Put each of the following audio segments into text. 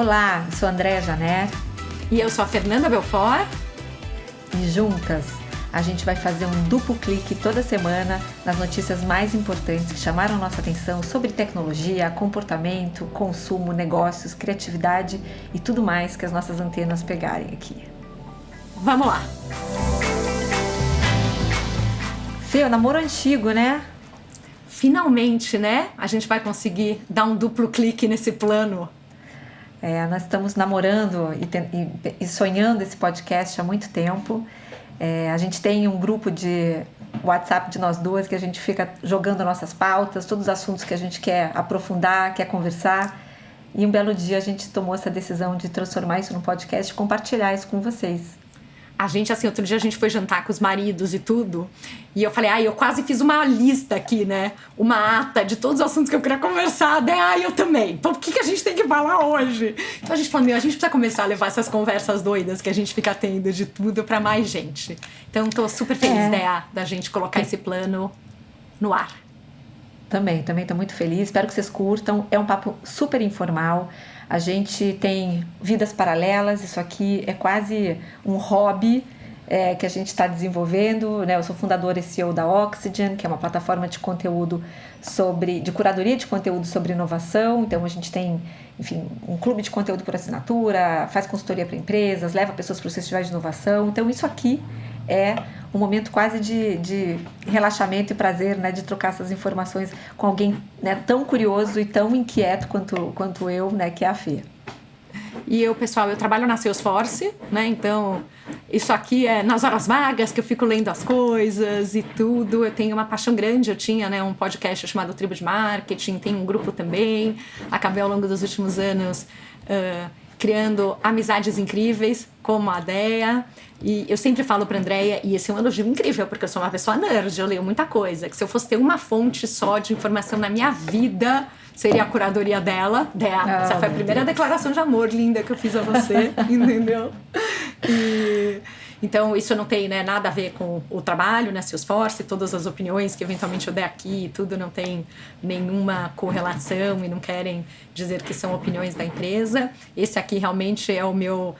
Olá, eu sou a Andréa Janer. E eu sou a Fernanda Belfort. E juntas a gente vai fazer um duplo clique toda semana nas notícias mais importantes que chamaram nossa atenção sobre tecnologia, comportamento, consumo, negócios, criatividade e tudo mais que as nossas antenas pegarem aqui. Vamos lá! Fê, o namoro antigo, né? Finalmente, né? A gente vai conseguir dar um duplo clique nesse plano. Nós estamos namorando e sonhando esse podcast há muito tempo. A gente tem um grupo de WhatsApp de nós duas que a gente fica jogando nossas pautas, todos os assuntos que a gente quer aprofundar, quer conversar. E um belo dia a gente tomou essa decisão de transformar isso num podcast e compartilhar isso com vocês. A gente, assim, outro dia a gente foi jantar com os maridos e tudo. E eu falei, eu quase fiz uma lista aqui, né? Uma ata de todos os assuntos que eu queria conversar. Eu também. Então, o que a gente tem que falar hoje? Então a gente falou, a gente precisa começar a levar essas conversas doidas que a gente fica tendo de tudo pra mais gente. Então, tô super feliz, da gente colocar esse plano no ar. Também tô muito feliz. Espero que vocês curtam. É um papo super informal. A gente tem vidas paralelas, isso aqui é quase um hobby que a gente está desenvolvendo, né? Eu sou fundadora e CEO da Oxygen, que é uma plataforma de conteúdo de curadoria de conteúdo sobre inovação. Então a gente tem, enfim, um clube de conteúdo por assinatura, faz consultoria para empresas, leva pessoas para os festivais de inovação. Então isso aqui é um momento quase de relaxamento e prazer, né, de trocar essas informações com alguém, né, tão curioso e tão inquieto quanto eu, né, que é a Fê. E eu, pessoal, eu trabalho na Salesforce, né, então isso aqui é nas horas vagas que eu fico lendo as coisas e tudo. Eu tenho uma paixão grande, eu tinha, né, um podcast chamado Tribo de Marketing, tem um grupo também. Acabei ao longo dos últimos anos criando amizades incríveis, como a Dea. E eu sempre falo pra Andréia, e esse é um elogio incrível, porque eu sou uma pessoa nerd, eu leio muita coisa, que se eu fosse ter uma fonte só de informação na minha vida, seria a curadoria dela. Dea, essa foi a primeira declaração de amor linda que eu fiz a você, entendeu? Então, isso não tem, né, nada a ver com o trabalho, né, Salesforce, todas as opiniões que eventualmente eu der aqui, tudo não tem nenhuma correlação e não querem dizer que são opiniões da empresa. Esse aqui realmente é o meu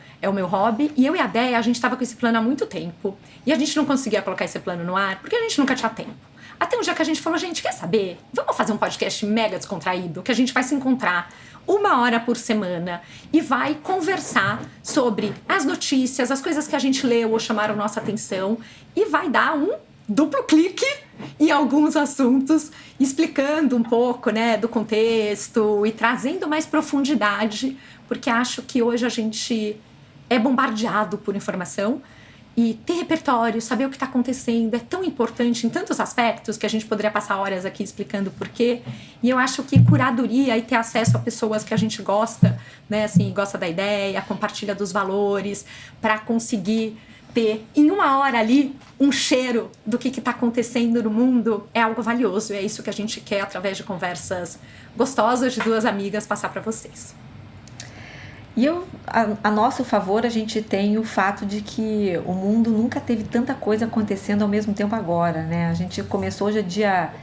hobby. E eu e a Dea, a gente estava com esse plano há muito tempo e a gente não conseguia colocar esse plano no ar porque a gente nunca tinha tempo. Até um dia que a gente falou, gente, quer saber? Vamos fazer um podcast mega descontraído, que a gente vai se encontrar 1 hora por semana e vai conversar sobre as notícias, as coisas que a gente leu ou chamaram nossa atenção e vai dar um duplo clique em alguns assuntos, explicando um pouco, né, do contexto e trazendo mais profundidade, porque acho que hoje a gente é bombardeado por informação. E ter repertório, saber o que está acontecendo é tão importante em tantos aspectos que a gente poderia passar horas aqui explicando por quê. E eu acho que curadoria e ter acesso a pessoas que a gente gosta, né, assim, gosta da ideia, compartilha dos valores, para conseguir ter em 1 hora ali um cheiro do que está acontecendo no mundo é algo valioso. E é isso que a gente quer, através de conversas gostosas de 2 amigas, passar para vocês. E a nosso favor, a gente tem o fato de que o mundo nunca teve tanta coisa acontecendo ao mesmo tempo agora, né? A gente começou hoje dia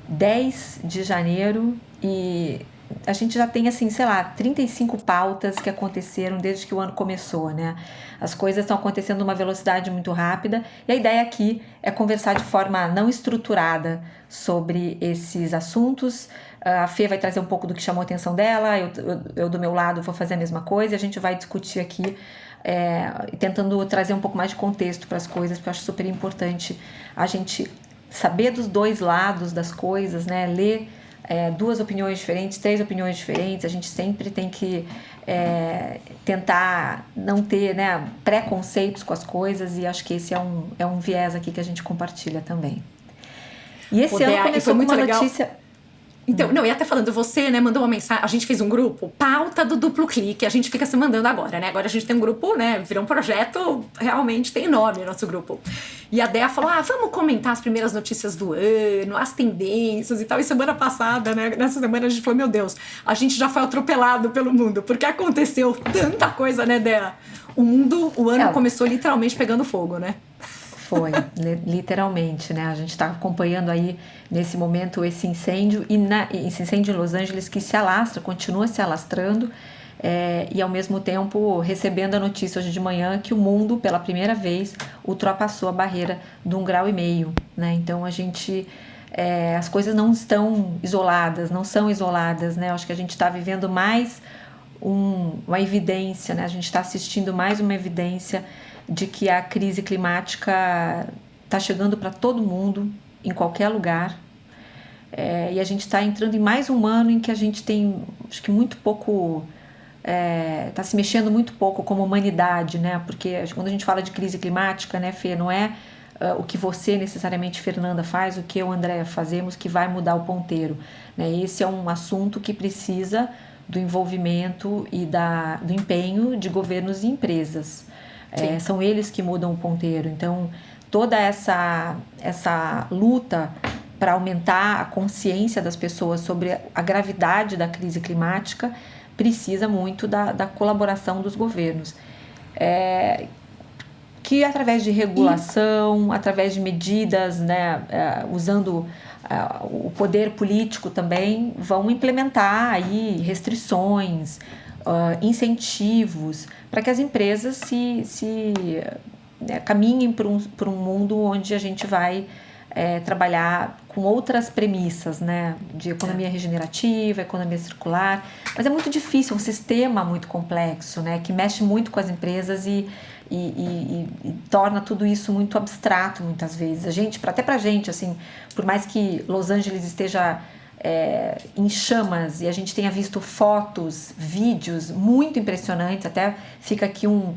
10 de janeiro e a gente já tem, assim, 35 pautas que aconteceram desde que o ano começou, né? As coisas estão acontecendo numa velocidade muito rápida e a ideia aqui é conversar de forma não estruturada sobre esses assuntos. A Fê vai trazer um pouco do que chamou a atenção dela, eu do meu lado vou fazer a mesma coisa e a gente vai discutir aqui tentando trazer um pouco mais de contexto para as coisas, porque eu acho super importante a gente saber dos 2 lados das coisas, né? Ler 2 opiniões diferentes, 3 opiniões diferentes. A gente sempre tem que tentar não ter, né, preconceitos com as coisas, e acho que esse é um viés aqui que a gente compartilha também. E esse ano começou com uma notícia... Então, não, e até falando, você, né, mandou uma mensagem, a gente fez um grupo, pauta do duplo clique, a gente fica se mandando agora, né, agora a gente tem um grupo, né, virou um projeto, realmente tem nome o nosso grupo. E a Dea falou, vamos comentar as primeiras notícias do ano, as tendências e tal, e semana passada, né, nessa semana a gente falou, meu Deus, a gente já foi atropelado pelo mundo, porque aconteceu tanta coisa, né, Dea? O ano começou literalmente pegando fogo, né? Foi, literalmente, né? A gente está acompanhando aí, nesse momento, esse incêndio, esse incêndio em Los Angeles que se alastra, continua se alastrando. e ao mesmo tempo recebendo a notícia hoje de manhã que o mundo, pela primeira vez, ultrapassou a barreira de 1,5 graus, né? Então a gente, as coisas não estão isoladas, não são isoladas, né? Eu acho que a gente está vivendo mais uma evidência, né? A gente está assistindo mais uma evidência de que a crise climática está chegando para todo mundo, em qualquer lugar. E a gente está entrando em mais um ano em que a gente tem, acho que muito pouco, está se mexendo muito pouco como humanidade, né? Porque quando a gente fala de crise climática, né, Fê, não é o que você necessariamente, Fernanda, faz, o que eu, Andréa, fazemos que vai mudar o ponteiro, né? Esse é um assunto que precisa do envolvimento e do empenho de governos e empresas. São eles que mudam o ponteiro. Então, toda essa luta para aumentar a consciência das pessoas sobre a gravidade da crise climática precisa muito da colaboração dos governos. Que através de regulação, através de medidas, né, usando o poder político também, vão implementar aí restrições, incentivos, para que as empresas caminhem para um mundo onde a gente vai trabalhar com outras premissas, né, de economia regenerativa, economia circular, mas é muito difícil, é um sistema muito complexo, né, que mexe muito com as empresas e torna tudo isso muito abstrato muitas vezes. Até pra gente, assim, por mais que Los Angeles esteja em chamas e a gente tenha visto fotos, vídeos muito impressionantes, até fica aqui um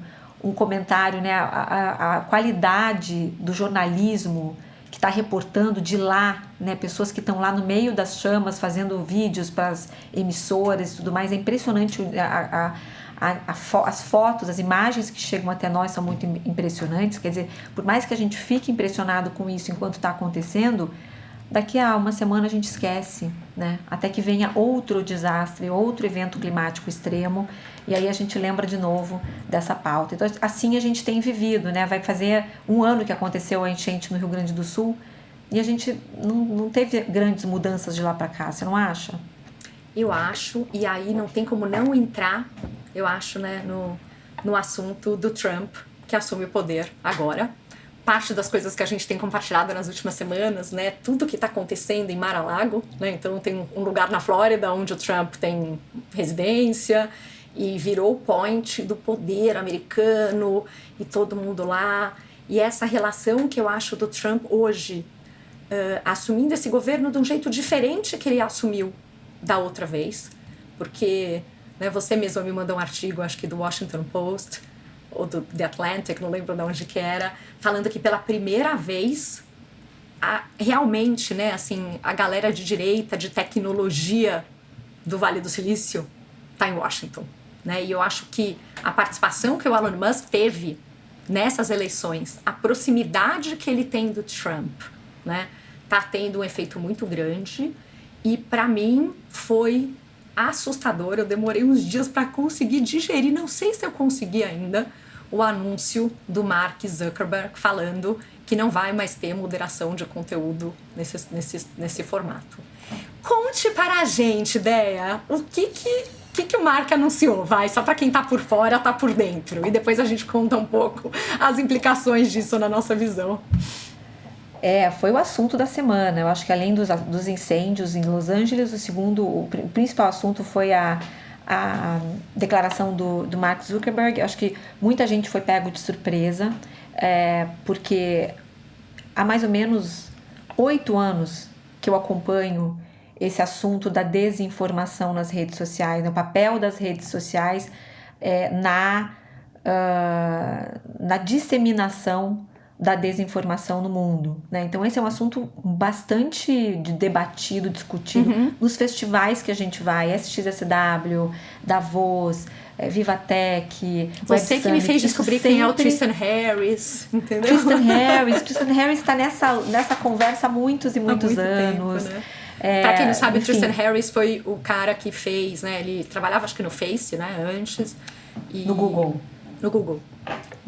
comentário, né, a qualidade do jornalismo que está reportando de lá, né, pessoas que estão lá no meio das chamas fazendo vídeos para as emissoras e tudo mais, é impressionante. As fotos, as imagens que chegam até nós são muito impressionantes. Quer dizer, por mais que a gente fique impressionado com isso enquanto está acontecendo, daqui a uma semana a gente esquece, né? Até que venha outro desastre, outro evento climático extremo, e aí a gente lembra de novo dessa pauta. Então, assim a gente tem vivido, né? Vai fazer 1 ano que aconteceu a enchente no Rio Grande do Sul e a gente não teve grandes mudanças de lá para cá, você não acha? Eu acho, e aí não tem como não entrar, eu acho, né, no assunto do Trump, que assume o poder agora. Parte das coisas que a gente tem compartilhado nas últimas semanas, né, tudo que está acontecendo em Mar-a-Lago, né, então tem um lugar na Flórida onde o Trump tem residência e virou o point do poder americano e todo mundo lá. E essa relação que eu acho do Trump hoje, assumindo esse governo de um jeito diferente que ele assumiu da outra vez, porque, né, você mesmo me mandou um artigo, acho que do Washington Post ou do The Atlantic, não lembro de onde que era, falando que pela primeira vez realmente, né, assim, a galera de direita, de tecnologia do Vale do Silício está em Washington, né? E eu acho que a participação que o Elon Musk teve nessas eleições, a proximidade que ele tem do Trump, né, tá tendo um efeito muito grande. E para mim foi assustador. Eu demorei uns dias para conseguir digerir, não sei se eu consegui ainda, o anúncio do Mark Zuckerberg falando que não vai mais ter moderação de conteúdo nesse formato. Conte para a gente, Déia, o que o Mark anunciou? Vai, só para quem tá por fora, tá por dentro. E depois a gente conta um pouco as implicações disso na nossa visão. Foi o assunto da semana. Eu acho que além dos incêndios em Los Angeles, o principal assunto foi a declaração do Mark Zuckerberg. Eu acho que muita gente foi pego de surpresa, porque há mais ou menos 8 anos que eu acompanho esse assunto da desinformação nas redes sociais, o papel das redes sociais na disseminação da desinformação no mundo, né? Então esse é um assunto bastante debatido, discutido nos festivais que a gente vai, SXSW, Davos, Vivatech, Você que me fez descobrir quem é o Tristan Harris, entendeu? Tristan Harris está nessa conversa há muitos e muitos anos. Tempo, né? Pra quem não sabe, enfim, Tristan Harris foi o cara que fez, né? Ele trabalhava acho que no Face, né? Antes. No Google.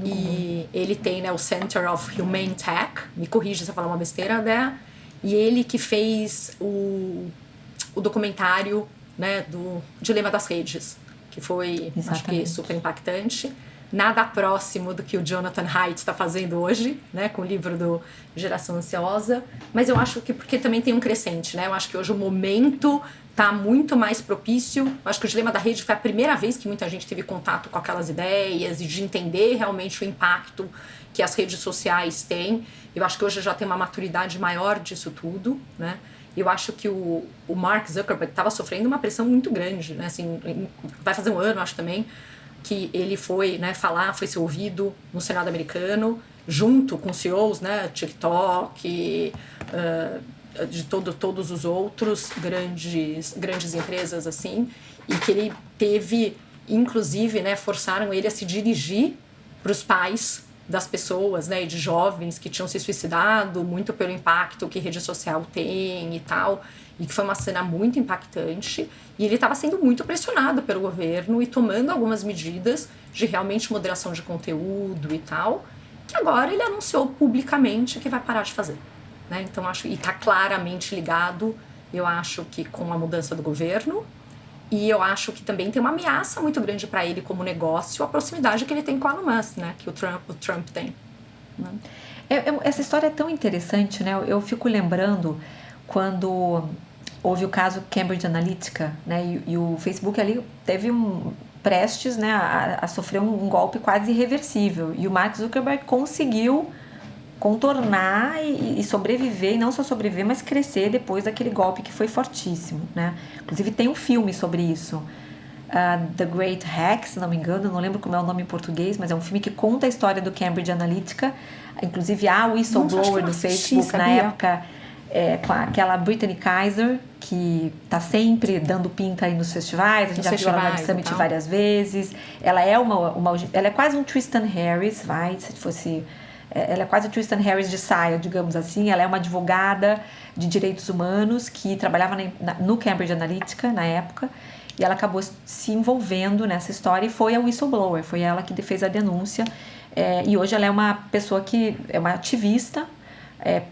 E ele tem, né, o Center of Humane Tech, me corrija se eu falar uma besteira, né? E ele que fez o documentário, né, do Dilema das Redes, que foi, Exatamente. acho que, super impactante. Nada próximo do que o Jonathan Haidt está fazendo hoje, né, com o livro do Geração Ansiosa, mas eu acho que porque também tem um crescente, né, eu acho que hoje o momento está muito mais propício. Eu acho que o Dilema da Rede foi a primeira vez que muita gente teve contato com aquelas ideias e de entender realmente o impacto que as redes sociais têm. Eu acho que hoje já tem uma maturidade maior disso tudo, né. Eu acho que o Mark Zuckerberg estava sofrendo uma pressão muito grande, né, assim, vai fazer um ano, acho também, que ele foi, né, foi ser ouvido no Senado americano, junto com CEOs, né, TikTok, de todos os outros grandes empresas, assim, e que ele teve, inclusive, né, forçaram ele a se dirigir para os pais das pessoas, né, e de jovens que tinham se suicidado, muito pelo impacto que rede social tem e tal, e que foi uma cena muito impactante, e ele estava sendo muito pressionado pelo governo e tomando algumas medidas de realmente moderação de conteúdo e tal, que agora ele anunciou publicamente que vai parar de fazer, né? Então acho, e está claramente ligado, eu acho que com a mudança do governo, e eu acho que também tem uma ameaça muito grande para ele como negócio, a proximidade que ele tem com o Elon Musk, né? Que o Trump tem, né? Essa história é tão interessante, né? Eu fico lembrando quando houve o caso Cambridge Analytica, né? E o Facebook ali teve prestes, né, a sofrer um golpe quase irreversível. E o Mark Zuckerberg conseguiu contornar e sobreviver, e não só sobreviver, mas crescer depois daquele golpe que foi fortíssimo, né? Inclusive tem um filme sobre isso, The Great Hack, se não me engano, não lembro como é o nome em português, mas é um filme que conta a história do Cambridge Analytica. Inclusive há o whistleblower do Facebook na época, com aquela Brittany Kaiser, que tá sempre dando pinta aí nos festivais, a gente já viu ela no Summit várias vezes. Ela é ela é quase um Tristan Harris, se fosse... Ela é quase o Tristan Harris de saia, digamos assim. Ela é uma advogada de direitos humanos que trabalhava no Cambridge Analytica na época, e ela acabou se envolvendo nessa história e foi a whistleblower, foi ela que fez a denúncia. E hoje ela é uma pessoa que é uma ativista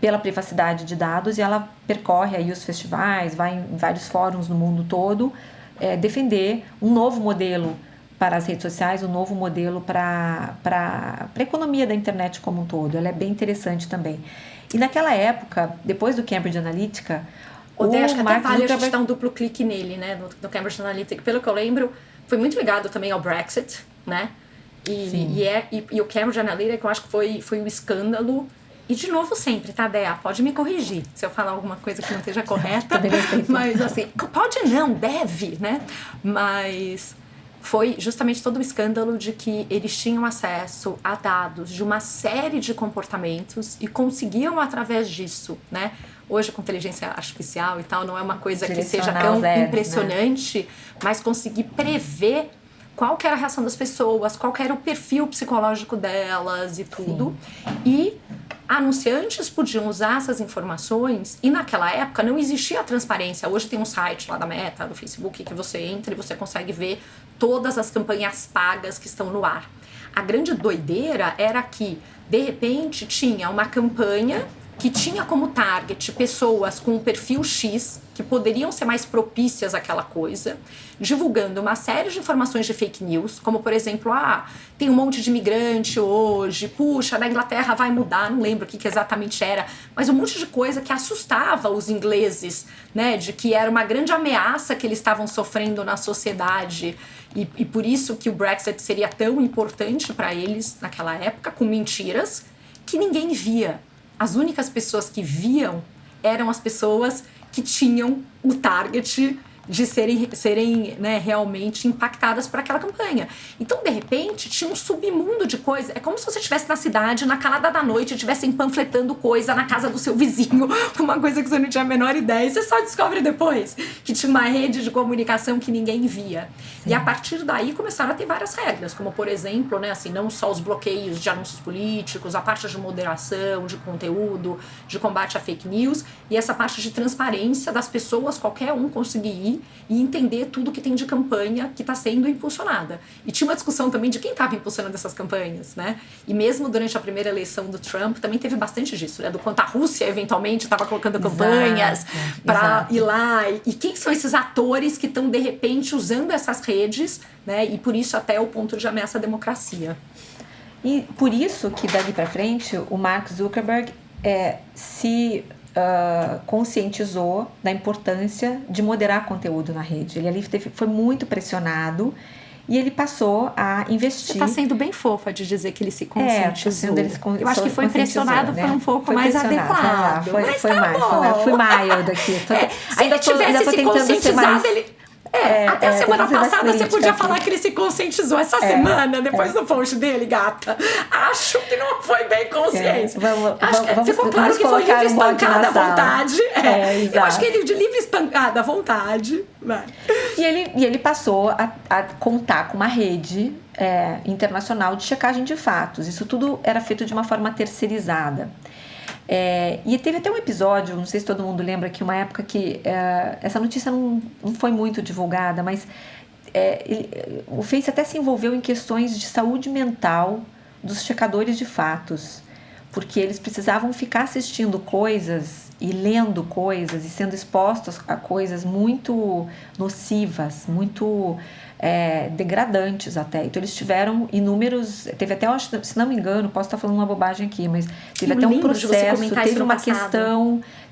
pela privacidade de dados, e ela percorre aí os festivais, vai em vários fóruns no mundo todo defender um novo modelo para as redes sociais, um novo modelo para a economia da internet como um todo. Ela é bem interessante também. E naquela época, depois do Cambridge Analytica, acho que até vale a gente dar um duplo clique nele, né, no Cambridge Analytica. Pelo que eu lembro, foi muito ligado também ao Brexit, né? E o Cambridge Analytica, eu acho que foi um escândalo. E de novo sempre, tá, Dea? Pode me corrigir se eu falar alguma coisa que não esteja correta. Mas assim, pode não, deve, né? Mas foi justamente todo o escândalo de que eles tinham acesso a dados de uma série de comportamentos e conseguiam, através disso, né? Hoje, com inteligência artificial e tal, não é uma coisa que seja tão impressionante, né? Mas conseguir prever qual que era a reação das pessoas, qual que era o perfil psicológico delas e tudo. Sim. E anunciantes podiam usar essas informações, e naquela época não existia a transparência. Hoje tem um site lá da Meta, do Facebook, que você entra e você consegue ver todas as campanhas pagas que estão no ar. A grande doideira era que, de repente, tinha uma campanha que tinha como target pessoas com um perfil X, que poderiam ser mais propícias àquela coisa, divulgando uma série de informações de fake news, como, por exemplo, tem um monte de imigrante hoje, puxa, na Inglaterra vai mudar, não lembro o que exatamente era, mas um monte de coisa que assustava os ingleses, né, de que era uma grande ameaça que eles estavam sofrendo na sociedade, e por isso que o Brexit seria tão importante para eles naquela época, com mentiras que ninguém via. As únicas pessoas que viam eram as pessoas que tinham o target de serem né, realmente impactadas por aquela campanha. Então, de repente, tinha um submundo de coisa. É como se você estivesse na cidade, na calada da noite, estivessem panfletando coisa na casa do seu vizinho, uma coisa que você não tinha a menor ideia. E você só descobre depois que tinha uma rede de comunicação que ninguém via. Sim. E a partir daí começaram a ter várias regras, como, por exemplo, né, assim, não só os bloqueios de anúncios políticos, a parte de moderação, de conteúdo, de combate a fake news, e essa parte de transparência das pessoas, qualquer um conseguir ir ali e entender tudo que tem de campanha que está sendo impulsionada. E tinha uma discussão também de quem estava impulsionando essas campanhas, né? E mesmo durante a primeira eleição do Trump, também teve bastante disso, né? Do quanto a Rússia, eventualmente, estava colocando campanhas para ir lá. E quem são esses atores que estão, de repente, usando essas redes, né? E por isso até o ponto de ameaça à democracia. E por isso que dali para frente o Mark Zuckerberg se conscientizou da importância de moderar conteúdo na rede. Ele ali foi muito pressionado e ele passou a investir. Você está sendo bem fofa de dizer que ele se conscientizou. Eu acho que foi pressionado, né? Foi um pouco mais adequado. Fui mild aqui. Se ele tivesse se conscientizado, até a semana passada você podia falar que ele se conscientizou. Essa semana, depois do post dele, gata, acho que não foi bem consciente. Ficou claro que foi livre espancada à vontade. Eu acho que ele de livre espancada à vontade. E ele passou a contar com uma rede internacional de checagem de fatos. Isso tudo era feito de uma forma terceirizada. E teve até um episódio, não sei se todo mundo lembra, que uma época que essa notícia não foi muito divulgada, mas o Face até se envolveu em questões de saúde mental dos checadores de fatos, porque eles precisavam ficar assistindo coisas e lendo coisas e sendo expostos a coisas muito nocivas, muito degradantes até. Então eles tiveram inúmeros, teve até, se não me engano, posso estar falando uma bobagem aqui, mas teve até um processo,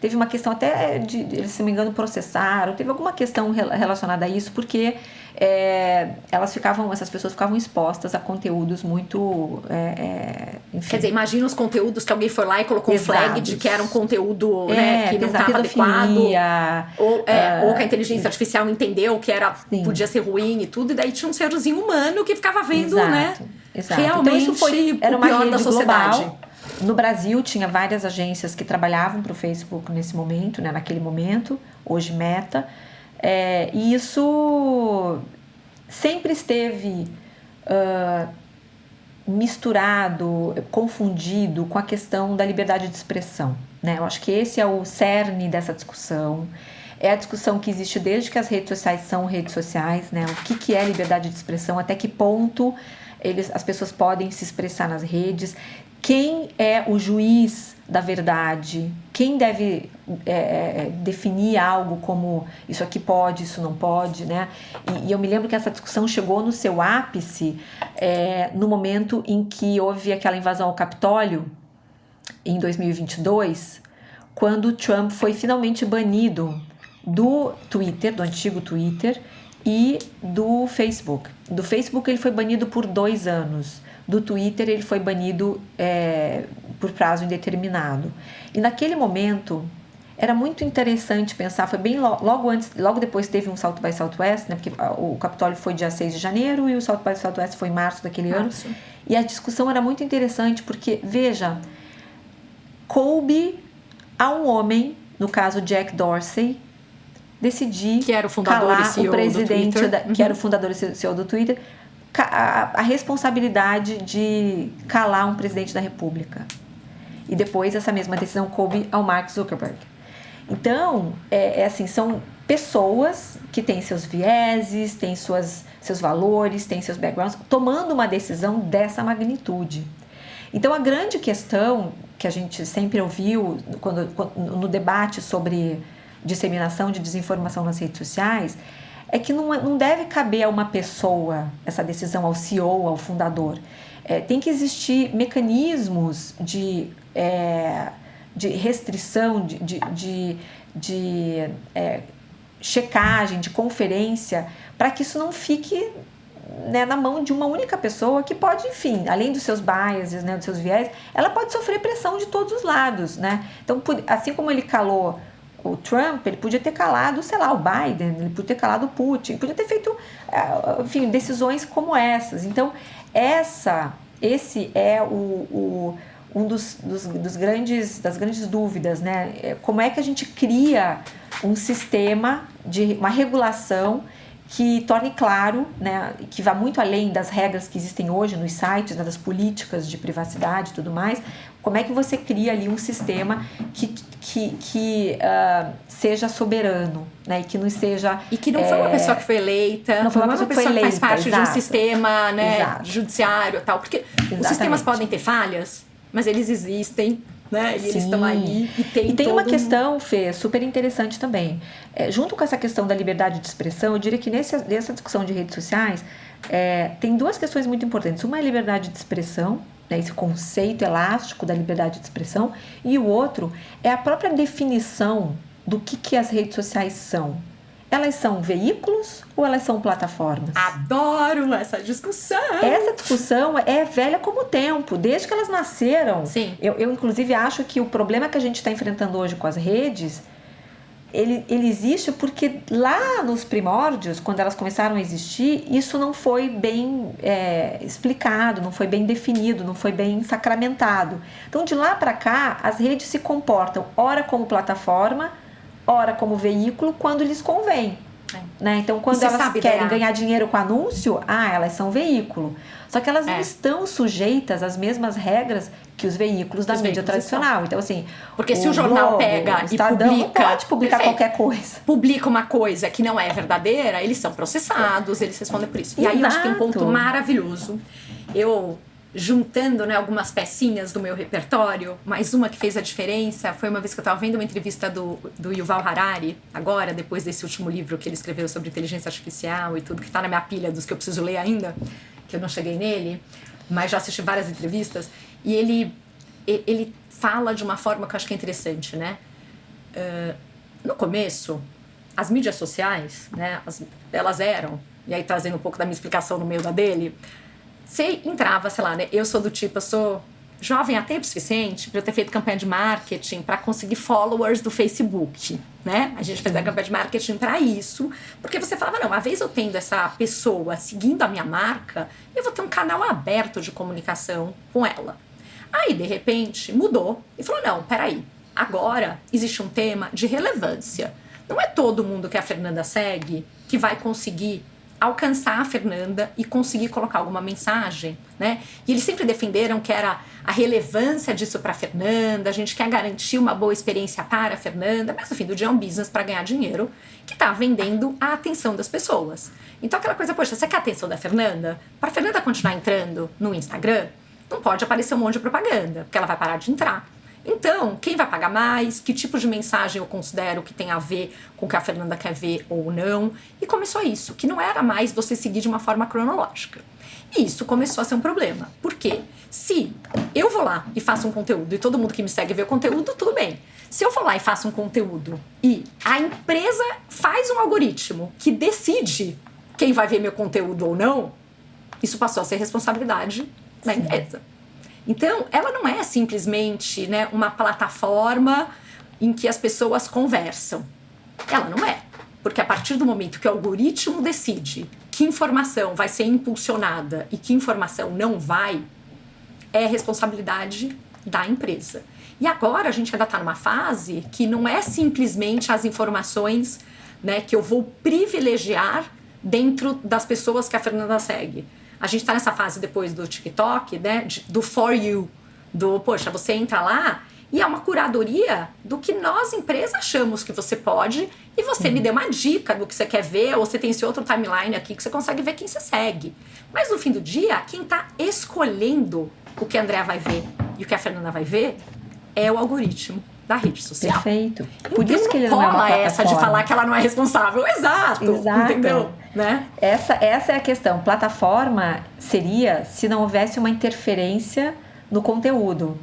teve uma questão até de, se não me engano, processaram, teve alguma questão relacionada a isso, porque essas pessoas ficavam expostas a conteúdos muito enfim. Quer dizer, imagina os conteúdos que alguém foi lá e colocou um flag de que era um conteúdo que não estava adequado, ou que a inteligência artificial entendeu que podia ser ruim e tudo, e daí tinha um serzinho humano que ficava vendo, Exato. Realmente então, isso era uma rede da sociedade. Global. No Brasil tinha várias agências que trabalhavam para o Facebook nesse momento, naquele momento, hoje Meta, e isso sempre esteve misturado, confundido com a questão da liberdade de expressão, né? Eu acho que esse é o cerne dessa discussão. É a discussão que existe desde que as redes sociais são redes sociais, né? O que é liberdade de expressão, até que ponto as pessoas podem se expressar nas redes, quem é o juiz da verdade, quem deve definir algo como isso aqui pode, isso não pode, né? E eu me lembro que essa discussão chegou no seu ápice no momento em que houve aquela invasão ao Capitólio, em 2022, quando o Trump foi finalmente banido do Twitter, do antigo Twitter, e do Facebook. Do Facebook ele foi banido por 2 anos. Do Twitter ele foi banido por prazo indeterminado. E naquele momento era muito interessante pensar, foi bem logo depois teve um South by Southwest, né, porque o Capitólio foi dia 6 de janeiro e o South by Southwest foi em março daquele ano. E a discussão era muito interessante porque, veja, coube a um homem, no caso Jack Dorsey, decidir que era o fundador calar e CEO o presidente do Twitter. Que era o fundador e CEO do Twitter, a responsabilidade de calar um presidente da República. E depois essa mesma decisão coube ao Mark Zuckerberg. Então, assim, são pessoas que têm seus vieses, têm seus valores, têm seus backgrounds, tomando uma decisão dessa magnitude. Então, a grande questão que a gente sempre ouviu no debate sobre disseminação de desinformação nas redes sociais é que não deve caber a uma pessoa essa decisão, ao CEO, ao fundador. Tem que existir mecanismos de restrição, de checagem, de conferência, para que isso não fique na mão de uma única pessoa que pode, enfim, além dos seus biases, dos seus viés, ela pode sofrer pressão de todos os lados, né? Então, assim como ele calou o Trump, ele podia ter calado, sei lá, o Biden, ele podia ter calado o Putin, podia ter feito, enfim, decisões como essas. Então, esse é um das grandes dúvidas, né? Como é que a gente cria um sistema de uma regulação que torne claro, né, que vá muito além das regras que existem hoje nos sites, né, das políticas de privacidade e tudo mais. Como é que você cria ali um sistema que seja soberano, né, e que não seja... E que não foi uma pessoa que foi eleita, não foi uma pessoa que faz parte exato, de um sistema, né, exato, judiciário e tal. Porque exatamente. Os sistemas podem ter falhas, mas eles existem, né? E eles estão aí e tem uma questão, Fê, super interessante também. Junto com essa questão da liberdade de expressão, eu diria que nessa discussão de redes sociais, tem duas questões muito importantes. Uma é a liberdade de expressão, né, esse conceito elástico da liberdade de expressão, e o outro é a própria definição do que as redes sociais são. Elas são veículos ou elas são plataformas? Adoro essa discussão! Essa discussão é velha como o tempo, desde que elas nasceram. Sim. Eu inclusive, acho que o problema que a gente está enfrentando hoje com as redes, ele existe porque lá nos primórdios, quando elas começaram a existir, isso não foi bem explicado, não foi bem definido, não foi bem sacramentado. Então, de lá para cá, as redes se comportam ora como plataforma, ora como veículo, quando lhes convém. Né? Então, quando elas querem ganhar dinheiro com anúncio, elas são veículo. Só que elas não estão sujeitas às mesmas regras que os veículos da mídia tradicional. Então, assim... Porque se o jornal pega e publica... Não pode publicar qualquer coisa. Publica uma coisa que não é verdadeira, eles são processados, eles respondem por isso. E aí eu acho que tem um ponto maravilhoso. Eu... juntando, né, algumas pecinhas do meu repertório, mas uma que fez a diferença foi uma vez que eu estava vendo uma entrevista do Yuval Harari, agora, depois desse último livro que ele escreveu sobre inteligência artificial e tudo, que está na minha pilha dos que eu preciso ler ainda, que eu não cheguei nele, mas já assisti várias entrevistas, e ele fala de uma forma que eu acho que é interessante, né? No começo, as mídias sociais, né, elas eram, e aí trazendo um pouco da minha explicação no meio da dele, você entrava, sei lá, né? Eu sou do tipo, eu sou jovem a tempo suficiente para eu ter feito campanha de marketing para conseguir followers do Facebook, né? A gente fez a campanha de marketing para isso, porque você falava, não, uma vez eu tendo essa pessoa seguindo a minha marca, eu vou ter um canal aberto de comunicação com ela. Aí, de repente, mudou e falou, não, peraí, agora existe um tema de relevância. Não é todo mundo que a Fernanda segue que vai conseguir alcançar a Fernanda e conseguir colocar alguma mensagem, né? E eles sempre defenderam que era a relevância disso para a Fernanda, a gente quer garantir uma boa experiência para a Fernanda, mas no fim do dia é um business para ganhar dinheiro que tá vendendo a atenção das pessoas. Então aquela coisa, poxa, você quer a atenção da Fernanda? Para a Fernanda continuar entrando no Instagram, não pode aparecer um monte de propaganda, porque ela vai parar de entrar. Então, quem vai pagar mais? Que tipo de mensagem eu considero que tem a ver com o que a Fernanda quer ver ou não? E começou isso, que não era mais você seguir de uma forma cronológica. E isso começou a ser um problema. Por quê? Se eu vou lá e faço um conteúdo e todo mundo que me segue vê o conteúdo, tudo bem. Se eu vou lá e faço um conteúdo e a empresa faz um algoritmo que decide quem vai ver meu conteúdo ou não, isso passou a ser responsabilidade da empresa. Então, ela não é simplesmente, né, uma plataforma em que as pessoas conversam. Ela não é. Porque a partir do momento que o algoritmo decide que informação vai ser impulsionada e que informação não vai, é responsabilidade da empresa. E agora a gente ainda está numa fase que não é simplesmente as informações, né, que eu vou privilegiar dentro das pessoas que a Fernanda segue. A gente tá nessa fase depois do TikTok, né, do For You, poxa, você entra lá e é uma curadoria do que nós, empresa, achamos que você pode e você me deu uma dica do que você quer ver, ou você tem esse outro timeline aqui que você consegue ver quem você segue. Mas no fim do dia, quem tá escolhendo o que a Andrea vai ver e o que a Fernanda vai ver é o algoritmo da rede social. Perfeito. Por então, isso que ele não é uma plataforma. Essa de falar que ela não é responsável. Exato. Entendeu? Né? Essa é a questão. Plataforma seria se não houvesse uma interferência no conteúdo.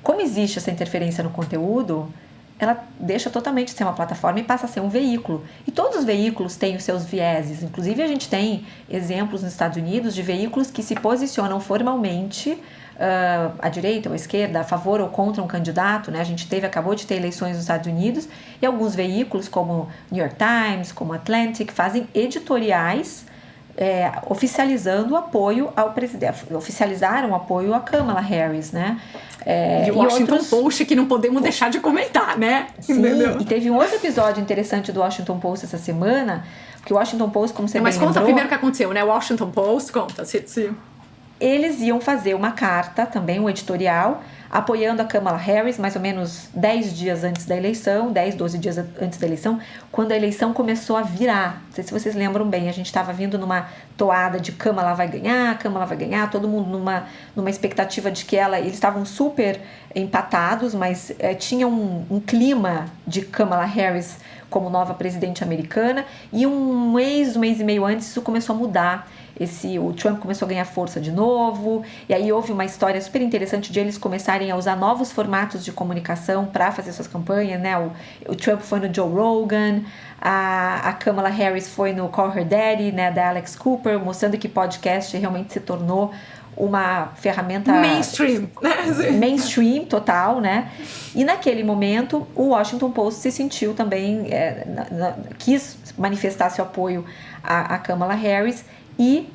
Como existe essa interferência no conteúdo, ela deixa totalmente de ser uma plataforma e passa a ser um veículo. E todos os veículos têm os seus vieses. Inclusive, a gente tem exemplos nos Estados Unidos de veículos que se posicionam formalmente à direita ou à esquerda, a favor ou contra um candidato, né? A gente acabou de ter eleições nos Estados Unidos e alguns veículos como New York Times, como Atlantic, fazem editoriais oficializando o apoio ao presidente, oficializaram o apoio a Kamala Harris, né? E o Washington Post, que não podemos deixar de comentar, né? Sim, entendeu? E teve um outro episódio interessante do Washington Post essa semana, porque o Washington Post, como você bem lembrou... Mas conta primeiro o que aconteceu, né? O Washington Post, conta. Eles iam fazer uma carta, também um editorial, apoiando a Kamala Harris, mais ou menos 10 dias antes da eleição, 10, 12 dias antes da eleição, quando a eleição começou a virar. Não sei se vocês lembram bem, a gente estava vindo numa toada de Kamala vai ganhar, todo mundo numa expectativa de que eles estavam super empatados, mas tinha um clima de Kamala Harris como nova presidente americana, e um mês e meio antes isso começou a mudar. O Trump começou a ganhar força de novo, e aí houve uma história super interessante de eles começarem a usar novos formatos de comunicação para fazer suas campanhas, né? O Trump foi no Joe Rogan, a Kamala Harris foi no Call Her Daddy, né, da Alex Cooper, mostrando que podcast realmente se tornou uma ferramenta mainstream total, né? E naquele momento o Washington Post se sentiu também, quis manifestar seu apoio a Kamala Harris, e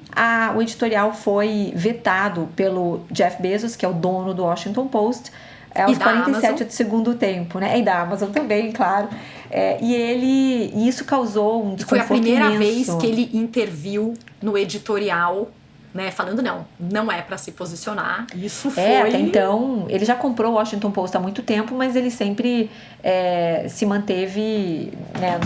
o editorial foi vetado pelo Jeff Bezos, que é o dono do Washington Post, aos 47 do segundo tempo, né? E da Amazon também, claro. E isso causou um desconforto Foi a primeira imenso. vez que ele interviu no editorial, né, falando não é para se posicionar. Isso foi... Até então, ele já comprou o Washington Post há muito tempo, mas ele sempre se manteve, né,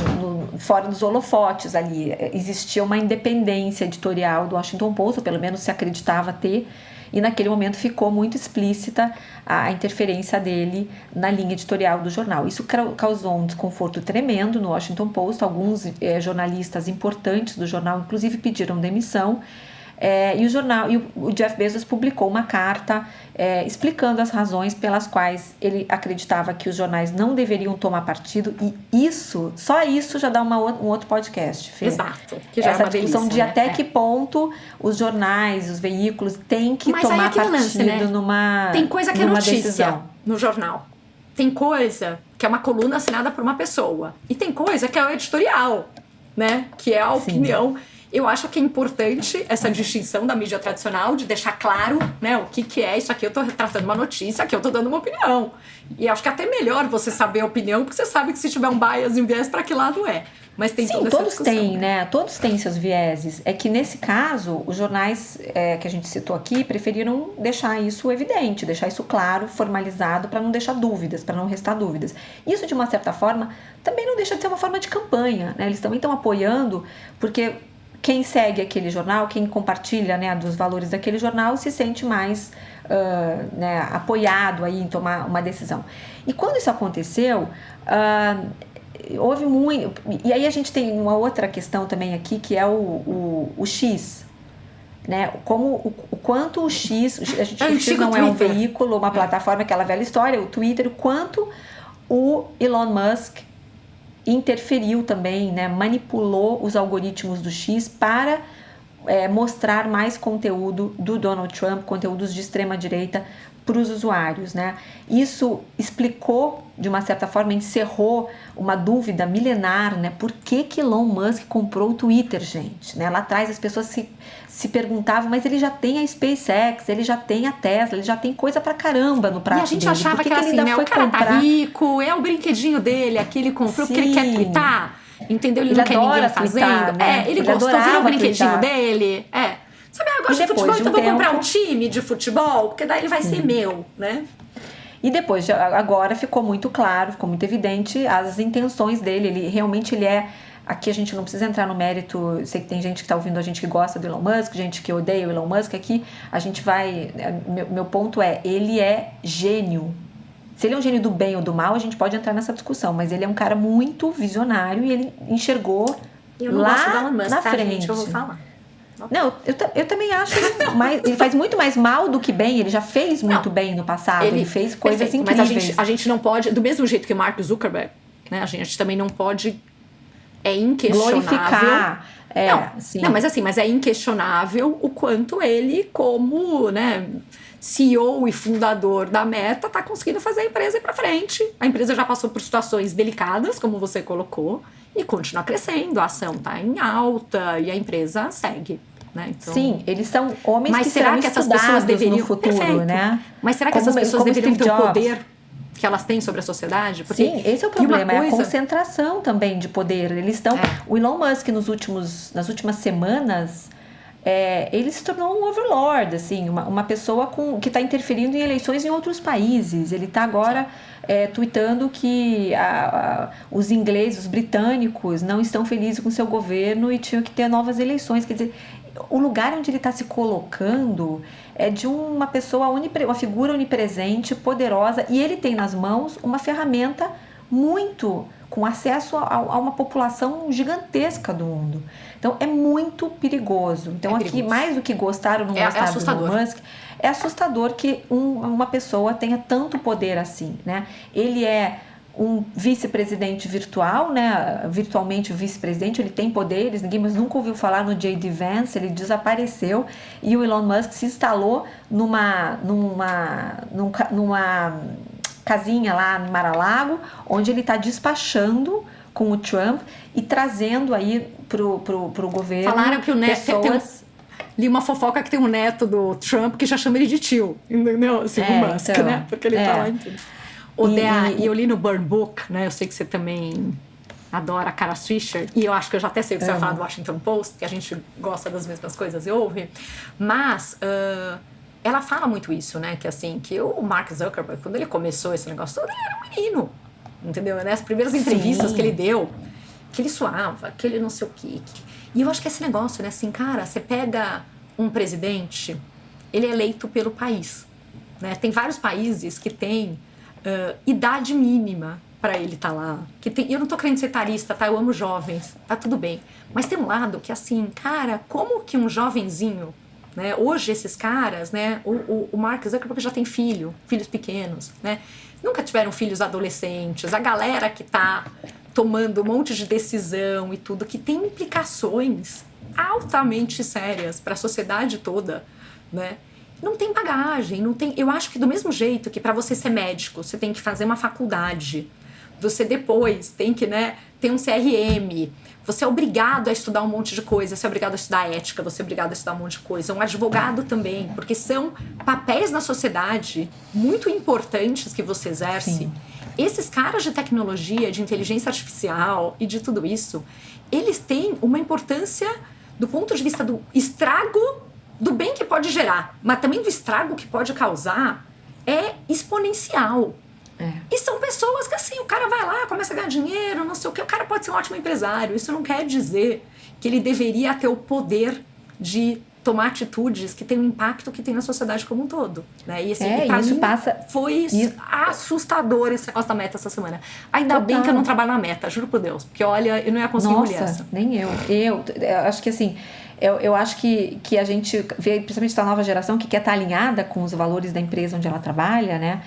fora dos holofotes ali. Existia uma independência editorial do Washington Post, ou pelo menos se acreditava ter, e naquele momento ficou muito explícita a interferência dele na linha editorial do jornal. Isso causou um desconforto tremendo no Washington Post. Alguns jornalistas importantes do jornal, inclusive, pediram demissão. E o Jeff Bezos publicou uma carta explicando as razões pelas quais ele acreditava que os jornais não deveriam tomar partido, e só isso já dá um outro podcast, Fê. Exato. Que já essa é uma discussão delícia, de né? até que ponto os jornais, os veículos têm que tomar partido lance, né? numa Tem coisa que é notícia decisão no jornal. Tem coisa que é uma coluna assinada por uma pessoa. E tem coisa que é o editorial, né? Que é a opinião. Eu acho que é importante essa distinção da mídia tradicional, de deixar claro, né, o que é isso aqui. Eu tô retratando uma notícia, aqui eu tô dando uma opinião. E acho que é até melhor você saber a opinião, porque você sabe que se tiver um bias e um viés, para que lado é. Mas tem toda essa discussão. Têm, né? Todos têm seus vieses. É que nesse caso, os jornais que a gente citou aqui preferiram deixar isso evidente, deixar isso claro, formalizado, para não deixar dúvidas, para não restar dúvidas. Isso, de uma certa forma, também não deixa de ser uma forma de campanha, né? Eles também estão apoiando, porque quem segue aquele jornal, quem compartilha, né, dos valores daquele jornal, se sente mais apoiado aí em tomar uma decisão. E quando isso aconteceu, houve muito... E aí a gente tem uma outra questão também aqui, que é o X, né? O quanto o X... O X não é um veículo, uma plataforma, aquela velha história, o Twitter, o quanto o Elon Musk interferiu também, né, manipulou os algoritmos do X para mostrar mais conteúdo do Donald Trump, conteúdos de extrema direita, para os usuários, né? Isso explicou, de uma certa forma, encerrou uma dúvida milenar, né? Por que Elon Musk comprou o Twitter, gente? Né? Lá atrás as pessoas se perguntavam, mas ele já tem a SpaceX, ele já tem a Tesla, ele já tem coisa pra caramba no prato dele. E a gente achava que era assim, né? O cara tá rico, é o brinquedinho dele, aqui ele comprou porque ele quer twittar, entendeu? Ele não quer ninguém fazendo. Né? Ele gostou, virou o brinquedinho dele. Sabe, eu gosto de futebol, então vou comprar um time de futebol, porque daí ele vai ser meu, né? E depois, agora ficou muito claro, ficou muito evidente as intenções dele. Ele realmente é... Aqui a gente não precisa entrar no mérito, sei que tem gente que está ouvindo a gente que gosta do Elon Musk, gente que odeia o Elon Musk. Aqui a gente vai... Meu ponto ele é gênio. Se ele é um gênio do bem ou do mal, a gente pode entrar nessa discussão, mas ele é um cara muito visionário e ele enxergou lá na frente. Gente, eu vou falar. Não, eu também acho que ele faz muito mais mal do que bem. Ele já fez muito bem no passado. Ele fez coisas incríveis. Mas a gente não pode, do mesmo jeito que o Mark Zuckerberg, né? A gente também não pode... É inquestionável. Glorificar. Mas é inquestionável o quanto ele, como, né, CEO e fundador da Meta, tá conseguindo fazer a empresa ir pra frente. A empresa já passou por situações delicadas, como você colocou, e continua crescendo, a ação está em alta e a empresa segue. Né? Então, sim, eles são homens mas que será serão que essas pessoas deveriam no futuro, perfeito, né? Mas será que essas pessoas como deveriam Steve ter o Jobs. poder que elas têm sobre a sociedade? Porque sim, esse é o problema, é a concentração também de poder. Eles estão. O Elon Musk nas últimas semanas, ele se tornou um overlord, assim, uma pessoa que está interferindo em eleições em outros países. Ele está agora tweetando que os ingleses, os britânicos, não estão felizes com seu governo e tinham que ter novas eleições. Quer dizer, o lugar onde ele está se colocando é de uma pessoa, uma figura onipresente, poderosa, e ele tem nas mãos uma ferramenta muito com acesso a uma população gigantesca do mundo. Então é muito perigoso. Então aqui, mais do que gostar ou não gostar do Elon Musk, é assustador que uma pessoa tenha tanto poder assim, né? Ele é um vice-presidente virtual, né? Virtualmente o vice-presidente, ele tem poderes, ninguém mais nunca ouviu falar no J.D. Vance, ele desapareceu e o Elon Musk se instalou numa casinha lá no Mar-a-Lago, onde ele está despachando com o Trump e trazendo aí pro governo. Falaram que o neto li uma fofoca que tem um neto do Trump que já chama ele de tio, entendeu? Assim, o Musk, então, né? Porque ele tá lá em tudo. E eu li no Burn Book, né? Eu sei que você também adora a Kara Swisher, e eu acho que eu já até sei o que você vai falar do Washington Post, que a gente gosta das mesmas coisas e ouve, mas ela fala muito isso, né? Que assim, que o Mark Zuckerberg, quando ele começou esse negócio todo, ele era um menino, entendeu? Né? As primeiras entrevistas que ele deu, que ele suava, que ele não sei o quê. E eu acho que esse negócio, né? Assim, cara, você pega um presidente, ele é eleito pelo país, né? Tem vários países que têm idade mínima para ele estar lá. Eu não tô querendo ser tarista, tá? Eu amo jovens, tá tudo bem. Mas tem um lado que, assim, cara, como que um jovenzinho, né? Hoje esses caras, né? O Mark Zuckerberg já tem filhos pequenos, né? Nunca tiveram filhos adolescentes. A galera que tá tomando um monte de decisão e tudo, que tem implicações altamente sérias para a sociedade toda, né? Não tem bagagem, não tem. Eu acho que do mesmo jeito que para você ser médico, você tem que fazer uma faculdade, você depois tem que, né, ter um CRM, você é obrigado a estudar um monte de coisa, você é obrigado a estudar ética, você é obrigado a estudar um monte de coisa, um advogado também, porque são papéis na sociedade muito importantes que você exerce. Sim. Esses caras de tecnologia, de inteligência artificial e de tudo isso, eles têm uma importância do ponto de vista do estrago, do bem que pode gerar, mas também do estrago que pode causar, é exponencial. E são pessoas que, assim, o cara vai lá, começa a ganhar dinheiro, não sei o que, o cara pode ser um ótimo empresário. Isso não quer dizer que ele deveria ter o poder de tomar atitudes que têm um impacto que tem na sociedade como um todo, né? E assim, pra mim foi assustador esse negócio da Meta essa semana. Ainda bem que eu não trabalho na Meta, juro por Deus, porque olha, eu não ia conseguir engolir essa. Nem eu acho que assim, eu acho que a gente vê, principalmente da nova geração, que quer estar alinhada com os valores da empresa onde ela trabalha, né?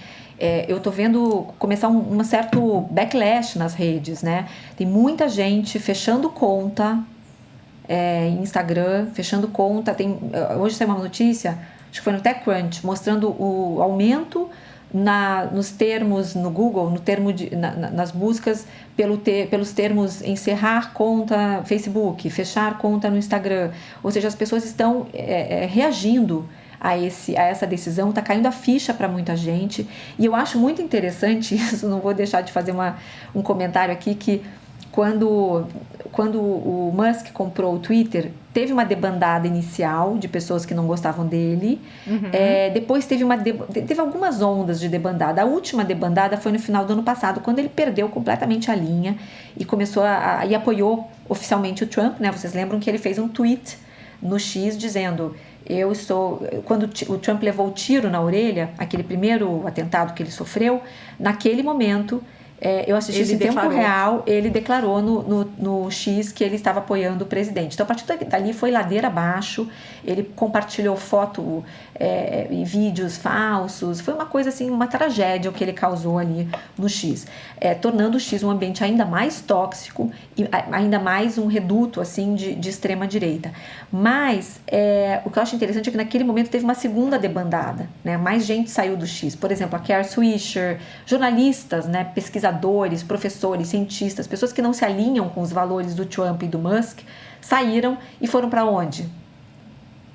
Eu tô vendo começar um certo backlash nas redes, né? Tem muita gente fechando conta em Instagram, fechando conta. Hoje saiu uma notícia, acho que foi no TechCrunch, mostrando o aumento nos termos no Google, nas buscas pelos termos encerrar conta Facebook, fechar conta no Instagram. Ou seja, as pessoas estão reagindo a essa decisão, está caindo a ficha para muita gente. E eu acho muito interessante isso, não vou deixar de fazer um comentário aqui, que quando o Musk comprou o Twitter, teve uma debandada inicial de pessoas que não gostavam dele. Depois teve algumas ondas de debandada. A última debandada foi no final do ano passado, quando ele perdeu completamente a linha e começou e apoiou oficialmente o Trump, né? Vocês lembram que ele fez um tweet no X dizendo: quando o Trump levou o tiro na orelha, aquele primeiro atentado que ele sofreu, naquele momento, eu assisti isso em tempo real, ele declarou no X que ele estava apoiando o presidente. Então, a partir dali foi ladeira abaixo, ele compartilhou foto e vídeos falsos, foi uma coisa assim, uma tragédia o que ele causou ali no X, tornando o X um ambiente ainda mais tóxico e ainda mais um reduto assim de extrema direita. Mas o que eu acho interessante é que naquele momento teve uma segunda debandada, né? Mais gente saiu do X, por exemplo, a Kara Swisher, jornalistas, né, pesquisadores pesquisadores, professores, cientistas, pessoas que não se alinham com os valores do Trump e do Musk, saíram e foram para onde?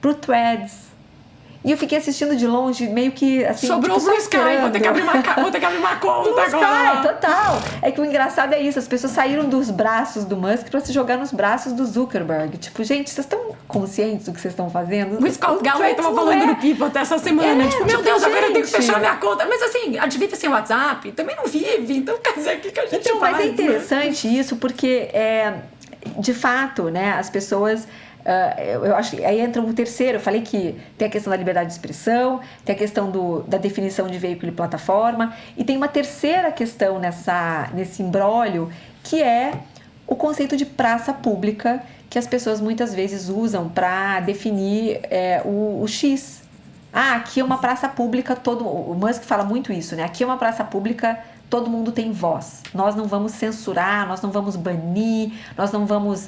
Pro Threads. E eu fiquei assistindo de longe, meio que assim... Sobrou o Blue Sky, vou ter que abrir uma conta Blue agora. Sky, total. É que o engraçado é isso, as pessoas saíram dos braços do Musk para se jogar nos braços do Zuckerberg. Tipo, gente, vocês estão conscientes do que vocês estão fazendo? O Scott Galloway tava falando no People até essa semana. Tipo, meu Deus, agora eu tenho que fechar minha conta. Mas assim, a gente vive sem WhatsApp, também não vive. Então, quer dizer, o que a gente faz? Mas é interessante isso, porque, de fato, né, as pessoas... eu acho que aí entra um terceiro. Eu falei que tem a questão da liberdade de expressão, tem a questão da definição de veículo e plataforma, e tem uma terceira questão nesse imbróglio, que é o conceito de praça pública, que as pessoas muitas vezes usam para definir o X. Aqui é uma praça pública, o Musk fala muito isso, né? Aqui é uma praça pública, todo mundo tem voz. Nós não vamos censurar, nós não vamos banir, nós não vamos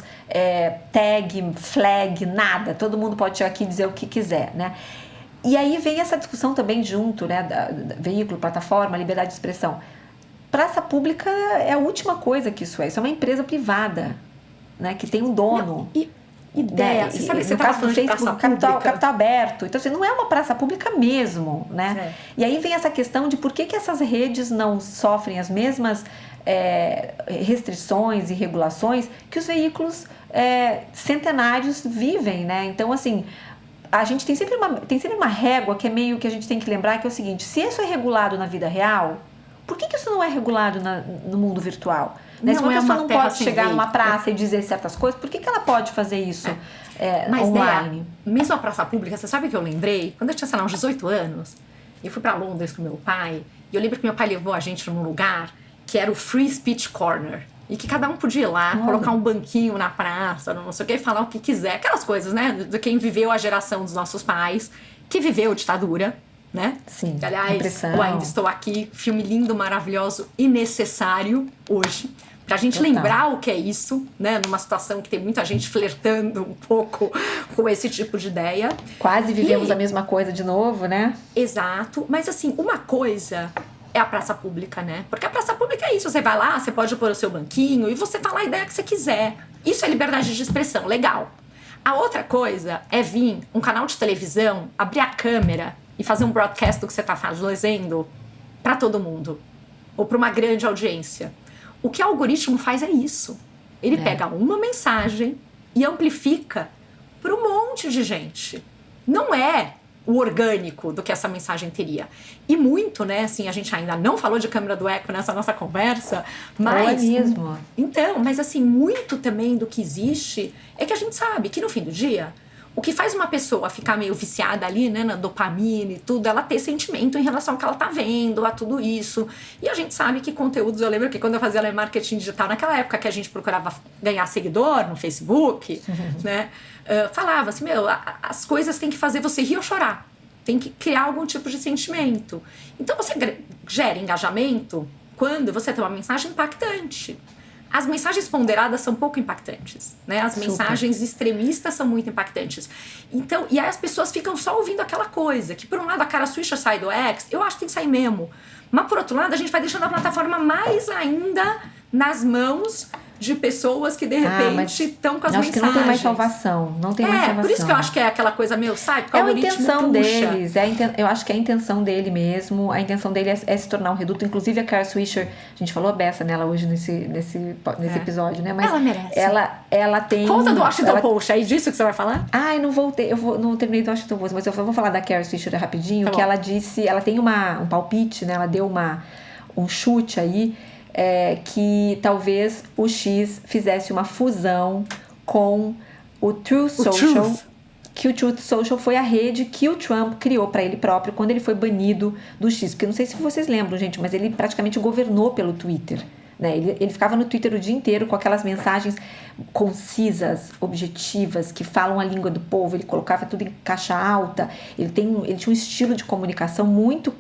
tag, flag, nada. Todo mundo pode chegar aqui e dizer o que quiser, né? E aí vem essa discussão também junto, né? Da veículo, plataforma, liberdade de expressão. Praça pública é a última coisa que isso é. Isso é uma empresa privada, né? Que tem um dono. Ideia. Você sabe que você estava falando de praça pública? Capital aberto. Então, assim, não é uma praça pública mesmo, né? E aí vem essa questão de por que essas redes não sofrem as mesmas restrições e regulações que os veículos centenários vivem, né? Então, assim, a gente tem sempre uma régua que é meio que a gente tem que lembrar, que é o seguinte: se isso é regulado na vida real, por que isso não é regulado no mundo virtual? Né? Se uma pessoa não pode chegar numa praça e dizer certas coisas, por que ela pode fazer isso Mas, online? Mesmo a praça pública, você sabe que eu lembrei? Quando eu tinha, sei lá, uns 18 anos, eu fui pra Londres com meu pai, e eu lembro que meu pai levou a gente num lugar que era o Free Speech Corner, e que cada um podia ir lá, colocar um banquinho na praça, não sei o que, e falar o que quiser. Aquelas coisas, né? De quem viveu a geração dos nossos pais, que viveu a ditadura, né? Sim, que, aliás, eu ainda estou aqui, filme lindo, maravilhoso e necessário hoje, pra gente lembrar o que é isso, né? Numa situação que tem muita gente flertando um pouco com esse tipo de ideia. Quase vivemos a mesma coisa de novo, né? Exato, mas assim, uma coisa é a praça pública, né? Porque a praça pública é isso, você vai lá, você pode pôr o seu banquinho e você fala a ideia que você quiser. Isso é liberdade de expressão, legal. A outra coisa é vir um canal de televisão, abrir a câmera e fazer um broadcast do que você tá fazendo para todo mundo, ou para uma grande audiência. O que o algoritmo faz é isso. Ele pega uma mensagem e amplifica para um monte de gente. Não é o orgânico do que essa mensagem teria. E muito, né, assim, a gente ainda não falou de câmera do eco nessa nossa conversa, mas... É mesmo. Então, mas assim, muito também do que existe é que a gente sabe que no fim do dia, o que faz uma pessoa ficar meio viciada ali, né, na dopamina e tudo, ela ter sentimento em relação ao que ela tá vendo, a tudo isso. E a gente sabe que conteúdos, eu lembro que quando eu fazia marketing digital, naquela época que a gente procurava ganhar seguidor no Facebook, né, falava assim, as coisas têm que fazer você rir ou chorar. Tem que criar algum tipo de sentimento. Então você gera engajamento quando você tem uma mensagem impactante. As mensagens ponderadas são pouco impactantes, né? As mensagens extremistas são muito impactantes. Então, e aí as pessoas ficam só ouvindo aquela coisa, que por um lado a Kara Swisher sai do X, eu acho que tem que sair mesmo. Mas por outro lado, a gente vai deixando a plataforma mais ainda nas mãos de pessoas que de repente estão com as mensagens. Acho que não tem mais salvação. Não tem mais salvação. Por isso que eu acho que é aquela coisa meio, sabe? Porque o algoritmo puxa. A intenção deles, eu acho que é a intenção dele mesmo. A intenção dele é se tornar um reduto. Inclusive a Kara Swisher, a gente falou a beça nela hoje nesse episódio, né? Mas ela merece. Ela tem... Conta do Washington Post, é disso que você vai falar? Eu não terminei do Washington Post, mas eu vou falar da Kara Swisher rapidinho, que ela disse, ela tem um palpite, né? Ela deu um chute aí, que talvez o X fizesse uma fusão com o Truth Social, que o Truth Social foi a rede que o Trump criou para ele próprio quando ele foi banido do X. Porque não sei se vocês lembram, gente, mas ele praticamente governou pelo Twitter, né? Ele ficava no Twitter o dia inteiro com aquelas mensagens concisas, objetivas, que falam a língua do povo. Ele colocava tudo em caixa alta. Ele tinha um estilo de comunicação muito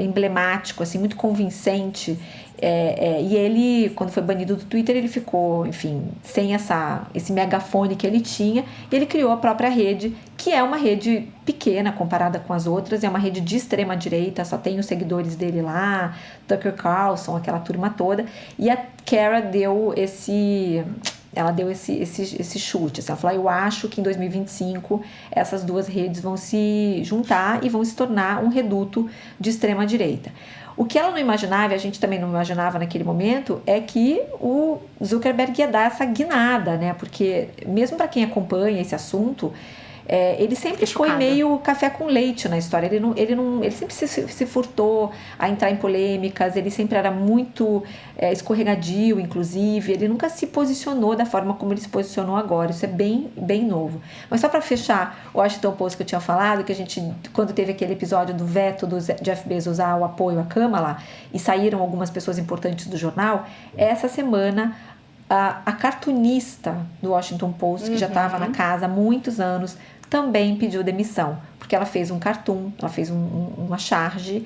emblemático, assim, muito convincente. E ele, quando foi banido do Twitter, ele ficou, enfim, sem esse megafone que ele tinha, e ele criou a própria rede, que é uma rede pequena comparada com as outras, é uma rede de extrema direita, só tem os seguidores dele lá, Tucker Carlson, aquela turma toda, e a Kara deu esse chute, assim, ela falou, eu acho que em 2025 essas duas redes vão se juntar e vão se tornar um reduto de extrema direita. O que ela não imaginava, e a gente também não imaginava naquele momento, é que o Zuckerberg ia dar essa guinada, né? Porque mesmo para quem acompanha esse assunto, ele sempre foi meio café com leite na história. Ele sempre se furtou a entrar em polêmicas, ele sempre era muito escorregadio, inclusive. Ele nunca se posicionou da forma como ele se posicionou agora. Isso é bem, bem novo. Mas só para fechar o Washington Post que eu tinha falado, que a gente, quando teve aquele episódio do veto do Jeff Bezos ao apoio à Câmara, e saíram algumas pessoas importantes do jornal, essa semana a cartunista do Washington Post, que já estava na casa há muitos anos, também pediu demissão, porque ela fez um cartoon, ela fez uma charge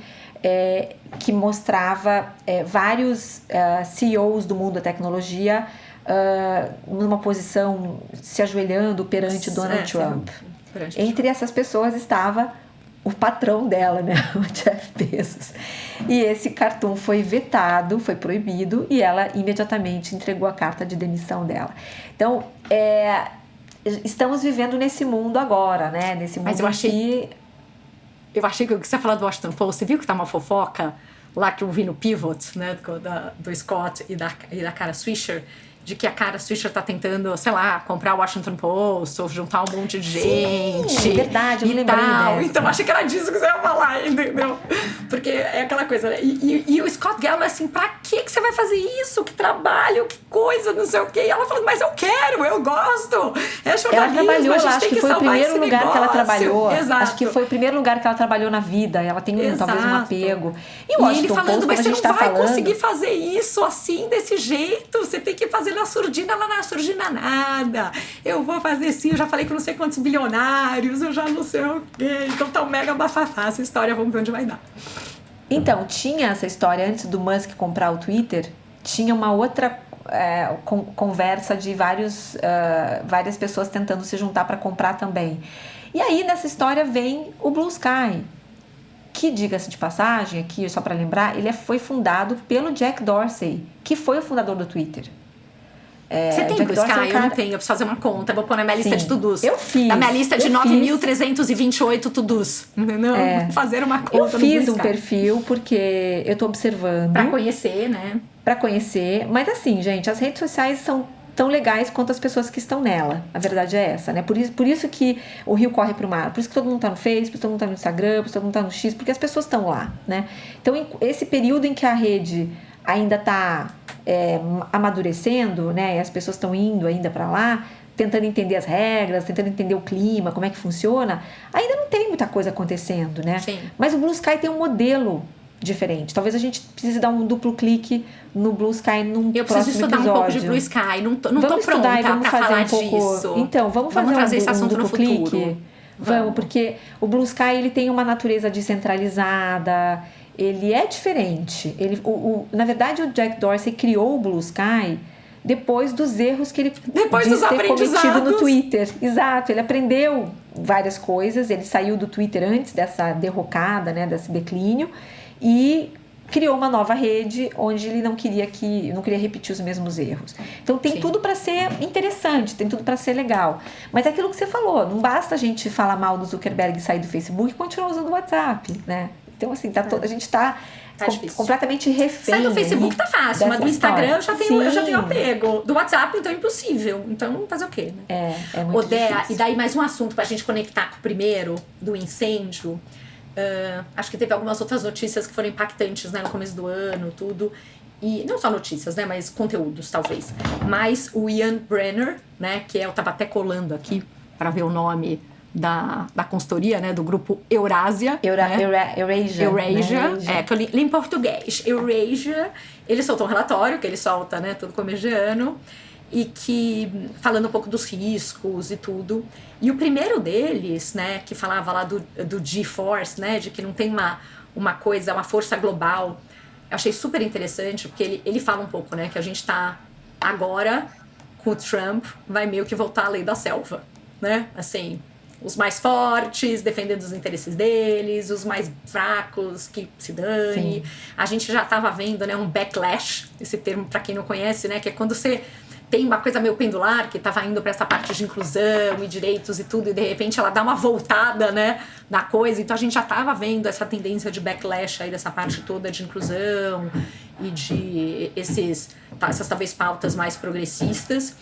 que mostrava vários CEOs do mundo da tecnologia numa posição, se ajoelhando perante Donald Trump. Entre essas pessoas estava o patrão dela, né, o Jeff Bezos. E esse cartoon foi vetado, foi proibido, e ela imediatamente entregou a carta de demissão dela. Então, estamos vivendo nesse mundo agora, né? Nesse mundo. Mas eu achei que o que você falou do Washington Post, você viu que tá uma fofoca lá que eu vi no Pivot, né? Do Scott e da Kara Swisher, de que a Kara Swisher tá tentando, sei lá, comprar o Washington Post ou juntar um monte de gente. Sim, verdade, eu me lembrei dessa. Então, achei que era disso que você ia falar, entendeu? Porque é aquela coisa, né? E o Scott Galloway, assim, pra que você vai fazer isso? Que trabalho, que coisa, não sei o quê. E ela falando, mas eu quero, eu gosto. É jornalismo, ela trabalhou, a gente acho tem que que foi o primeiro lugar negócio. que ela trabalhou. Exato. Acho que foi o primeiro lugar que ela trabalhou na vida. Ela tem talvez um apego. E ele falando, mas você não vai conseguir fazer isso assim, desse jeito. Você tem que fazer na surdina, lá na surdina nada. Eu vou fazer sim, eu já falei com não sei quantos bilionários, eu já não sei o quê. Então tá um mega bafafá essa história, vamos ver onde vai dar. Então, tinha essa história antes do Musk comprar o Twitter, tinha uma outra conversa de várias pessoas tentando se juntar para comprar também. E aí, nessa história, vem o Blue Sky, que, diga-se de passagem, aqui só para lembrar, ele foi fundado pelo Jack Dorsey, que foi o fundador do Twitter. Você tem Blue Sky? Eu não tenho, eu preciso fazer uma conta, vou pôr na minha lista de to-dos. Eu fiz. Na minha lista de 9.328 to-dos. Não, fazer uma conta no Blue Sky. Eu fiz um perfil porque eu tô observando. Pra conhecer, né? Pra conhecer. Mas assim, gente, as redes sociais são tão legais quanto as pessoas que estão nela. A verdade é essa, né? Por isso que o rio corre pro mar. Por isso que todo mundo tá no Facebook, todo mundo tá no Instagram, todo mundo tá no X, porque as pessoas estão lá, né? Então, esse período em que a rede ainda tá amadurecendo, né? E as pessoas estão indo ainda para lá, tentando entender as regras, tentando entender o clima, como é que funciona, ainda não tem muita coisa acontecendo, né? Sim. Mas o Blue Sky tem um modelo diferente. Talvez a gente precise dar um duplo clique no Blue Sky num próximo episódio. Eu preciso estudar um pouco de Blue Sky, não tô pronta para falar disso. Então, vamos fazer esse assunto no futuro. Vamos, porque o Blue Sky ele tem uma natureza descentralizada, ele é diferente. Na verdade, o Jack Dorsey criou o Blue Sky depois dos erros que ele diz ter cometido no Twitter. Exato, ele aprendeu várias coisas, ele saiu do Twitter antes dessa derrocada, né, desse declínio, e criou uma nova rede onde ele não queria repetir os mesmos erros. Então tem tudo para ser interessante, tem tudo para ser legal. Mas é aquilo que você falou, não basta a gente falar mal do Zuckerberg e sair do Facebook e continuar usando o WhatsApp, né? Então, assim, a gente tá completamente refém. Sai do Facebook tá fácil, mas do Instagram eu já tenho apego. Do WhatsApp, então é impossível. Então, fazer o quê, né? É muito difícil. E daí mais um assunto pra gente conectar com o primeiro, do incêndio. Acho que teve algumas outras notícias que foram impactantes, né, no começo do ano, tudo. E não só notícias, né, mas conteúdos, talvez. Mas o Ian Brenner, né, que eu tava até colando aqui pra ver o nome da consultoria, né, do grupo Eurasia. Eurasia. Né? Que eu li em português. Eurasia, ele soltou um relatório, que ele solta, né, todo começo de ano, e que, falando um pouco dos riscos e tudo. E o primeiro deles, né, que falava lá do G-Force, né, de que não tem uma força global eu achei super interessante, porque ele fala um pouco, né, que a gente tá agora, com o Trump, vai meio que voltar à lei da selva, né? Assim, os mais fortes defendendo os interesses deles, os mais fracos que se dane. Sim. A gente já estava vendo, né, um backlash, esse termo para quem não conhece, né, que é quando você tem uma coisa meio pendular, que estava indo para essa parte de inclusão e direitos e tudo, e de repente ela dá uma voltada, né, na coisa. Então a gente já estava vendo essa tendência de backlash aí dessa parte toda de inclusão e de essas talvez pautas mais progressistas.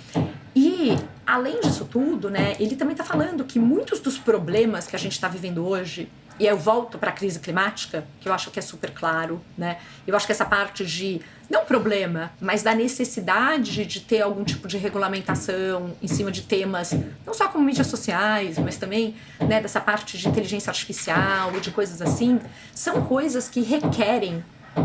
E, além disso tudo, né, ele também está falando que muitos dos problemas que a gente está vivendo hoje, e eu volto para a crise climática, que eu acho que é super claro, né, eu acho que essa parte de, não problema, mas da necessidade de ter algum tipo de regulamentação em cima de temas, não só como mídias sociais, mas também, né, dessa parte de inteligência artificial e de coisas assim, são coisas que requerem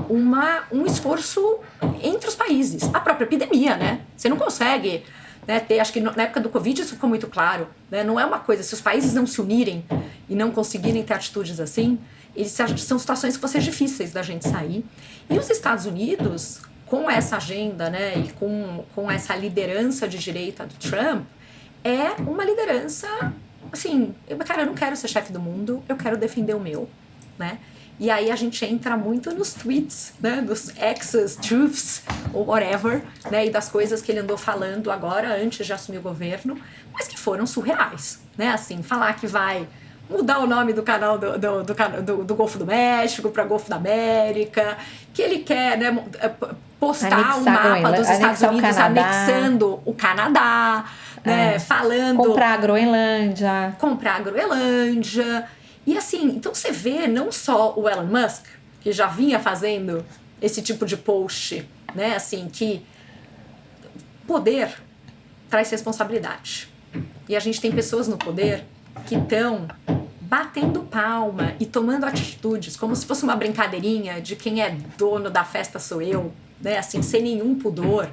um esforço entre os países. A própria epidemia, né? Você não consegue, né, ter, acho que na época do Covid isso ficou muito claro, né? Não é uma coisa, se os países não se unirem e não conseguirem ter atitudes assim, são situações que vão ser difíceis da gente sair. E os Estados Unidos, com essa agenda, né, e com essa liderança de direita do Trump, é uma liderança, assim, cara, eu não quero ser chefe do mundo, eu quero defender o meu, né? E aí a gente entra muito nos tweets, né, dos X's, truths, ou whatever, né, e das coisas que ele andou falando agora, antes de assumir o governo, mas que foram surreais, né, assim, falar que vai mudar o nome do canal do Golfo do México para Golfo da América, que ele quer, né, postar um mapa dos Estados Unidos anexando o Canadá, né, falando... Comprar a Groenlândia. E assim, então você vê não só o Elon Musk, que já vinha fazendo esse tipo de post, né, assim, que poder traz responsabilidade. E a gente tem pessoas no poder que estão batendo palma e tomando atitudes como se fosse uma brincadeirinha de quem é dono da festa sou eu, né, assim, sem nenhum pudor.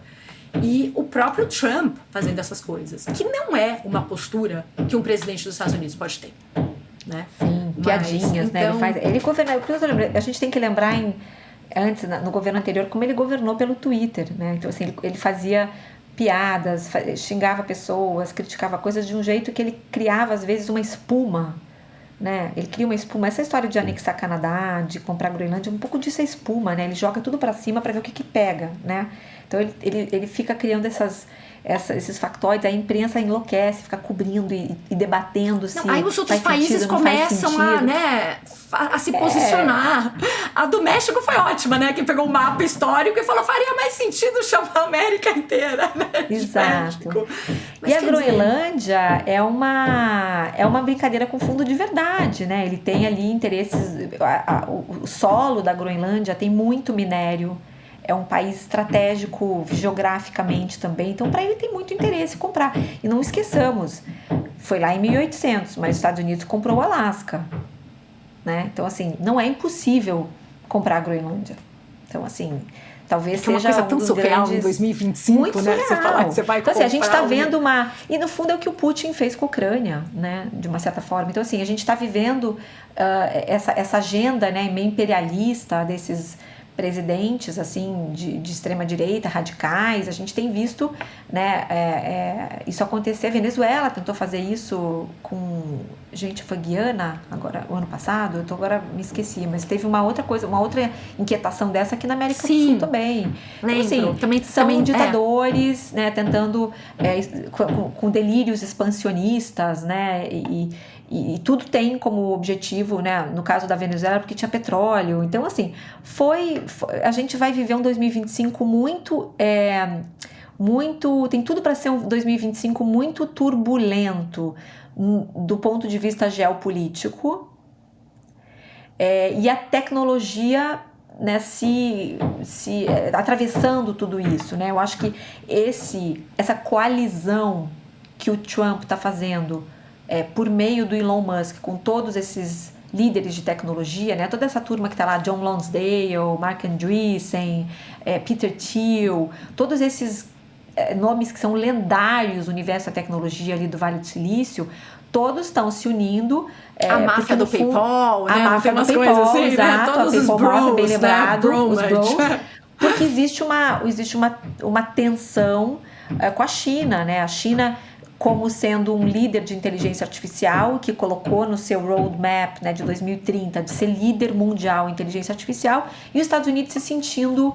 E o próprio Trump fazendo essas coisas, que não é uma postura que um presidente dos Estados Unidos pode ter. Né? Sim, piadinhas, então... né? Ele governa. A gente tem que lembrar antes, no governo anterior, como ele governou pelo Twitter, né? Então, assim, ele fazia piadas, xingava pessoas, criticava coisas de um jeito que ele criava, às vezes, uma espuma, né? Ele cria uma espuma. Essa história de anexar Canadá, de comprar Groenlândia, um pouco disso é espuma, né? Ele joga tudo pra cima pra ver o que pega, né? Então, ele fica criando esses factóides, a imprensa enlouquece, fica cobrindo e debatendo se aí os outros países começam a se posicionar. A do México foi ótima, né? Que pegou um mapa histórico e falou, faria mais sentido chamar a América inteira, né? Exato. E a Groenlândia é uma brincadeira com fundo de verdade, né? Ele tem ali interesses... O solo da Groenlândia tem muito minério. É um país estratégico geograficamente também, então para ele tem muito interesse em comprar. E não esqueçamos, foi lá em 1800, mas os Estados Unidos comprou o Alasca, né? Então, assim, não é impossível comprar a Groenlândia. Então, assim, talvez seja uma coisa tão surreal em 2025, muito né? Surreal. Você falar que você vai então, assim, a gente está vendo E no fundo é o que o Putin fez com a Ucrânia, né? De uma certa forma. Então, assim, a gente está vivendo essa agenda, né, meio imperialista desses presidentes assim de extrema direita, radicais. A gente tem visto, né, isso acontecer. A Venezuela tentou fazer isso com foi Guiana agora o ano passado. Agora me esqueci, mas teve uma outra coisa, uma outra inquietação dessa aqui na América do Sul também. Lembro. Então, assim, são ditadores, né, tentando com delírios expansionistas, né, e tudo tem como objetivo, né, no caso da Venezuela, porque tinha petróleo. Então, assim, a gente vai viver um 2025 tem tudo para ser um 2025 muito turbulento do ponto de vista geopolítico, e a tecnologia, né, atravessando tudo isso, né? Eu acho que essa coalizão que o Trump está fazendo por meio do Elon Musk, com todos esses líderes de tecnologia, né? Toda essa turma que está lá, John Lonsdale, Mark Andreessen, Peter Thiel, todos esses nomes que são lendários no universo da tecnologia ali do Vale do Silício, todos estão se unindo. A máfia do PayPal, né? A máfia do PayPal, assim, exato. Né? Todos a os PayPal bros, bem lembrado, né? os bros. Porque existe uma tensão com a China, né? A China, como sendo um líder de inteligência artificial, que colocou no seu roadmap, né, de 2030 de ser líder mundial em inteligência artificial, e os Estados Unidos se sentindo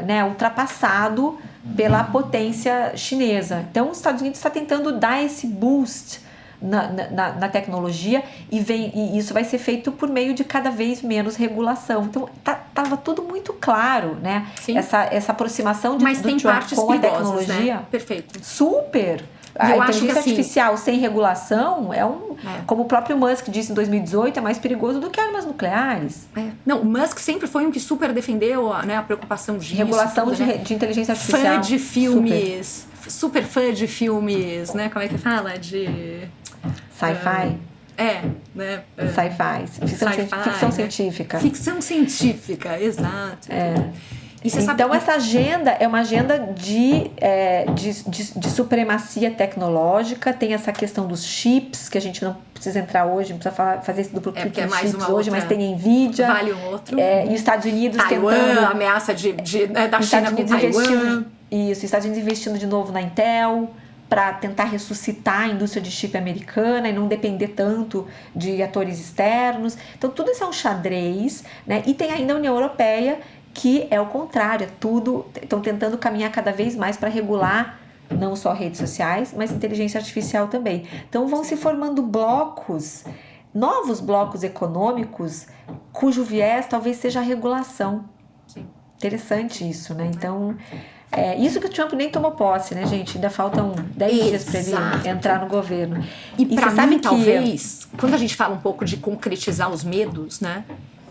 né, ultrapassado pela potência chinesa. Então, os Estados Unidos está tentando dar esse boost na tecnologia e isso vai ser feito por meio de cada vez menos regulação. Então, estava tudo muito claro, né? Essa aproximação do Trump com a tecnologia. Né? Perfeito. Super! A inteligência artificial sem regulação como o próprio Musk disse em 2018, é mais perigoso do que armas nucleares. Não, o Musk sempre foi um que super defendeu, né, a preocupação disso. Regulação tudo, de inteligência artificial. Fã de filmes, super fã de filmes, né? Como é que fala? De... Sci-fi. Né? Sci-fi. Ficção científica. Ficção científica, exato. Então essa agenda é uma agenda de supremacia tecnológica. Tem essa questão dos chips, que a gente não precisa entrar hoje, não precisa fazer esse duplo clique nos chips hoje, mas tem Nvidia. Vale um outro. E os Estados Unidos Taiwan, tentando... ameaça da China com Taiwan. Isso, os Estados Unidos investindo de novo na Intel, para tentar ressuscitar a indústria de chip americana e não depender tanto de atores externos. Então tudo isso é um xadrez, né? E tem ainda a União Europeia, que é o contrário, estão tentando caminhar cada vez mais para regular não só redes sociais, mas inteligência artificial também. Então vão se formando novos blocos econômicos, cujo viés talvez seja a regulação. Sim. Interessante isso, né? Então, isso que o Trump nem tomou posse, né, gente? Ainda faltam 10 dias para ele entrar no governo. E para mim, talvez, quando a gente fala um pouco de concretizar os medos, né?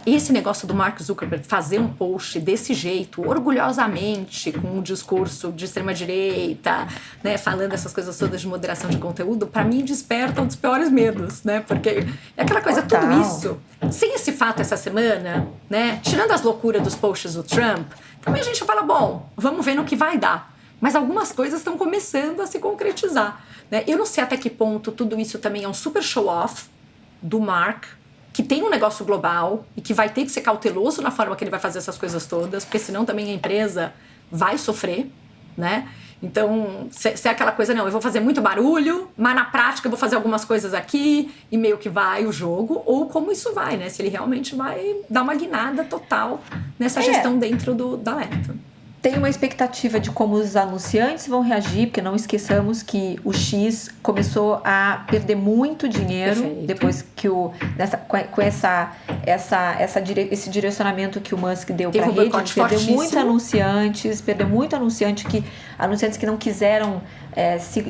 Esse negócio do Mark Zuckerberg fazer um post desse jeito, orgulhosamente, com um discurso de extrema-direita, né, falando essas coisas todas de moderação de conteúdo, para mim desperta um dos piores medos, né? Porque é aquela coisa, tudo isso, sem esse fato essa semana, né, tirando as loucuras dos posts do Trump, também a gente fala, bom, vamos ver no que vai dar. Mas algumas coisas estão começando a se concretizar, né? Eu não sei até que ponto tudo isso também é um super show-off do Mark, que tem um negócio global e que vai ter que ser cauteloso na forma que ele vai fazer essas coisas todas, porque senão também a empresa vai sofrer, né? Então, se é aquela coisa, não, eu vou fazer muito barulho, mas na prática eu vou fazer algumas coisas aqui e meio que vai o jogo, ou como isso vai, né? Se ele realmente vai dar uma guinada total nessa gestão dentro da Meta. Tem uma expectativa de como os anunciantes vão reagir, porque não esqueçamos que o X começou a perder muito dinheiro. Perfeito. Depois que com esse direcionamento que o Musk deu para a rede, perdeu muito anunciantes que não quiseram se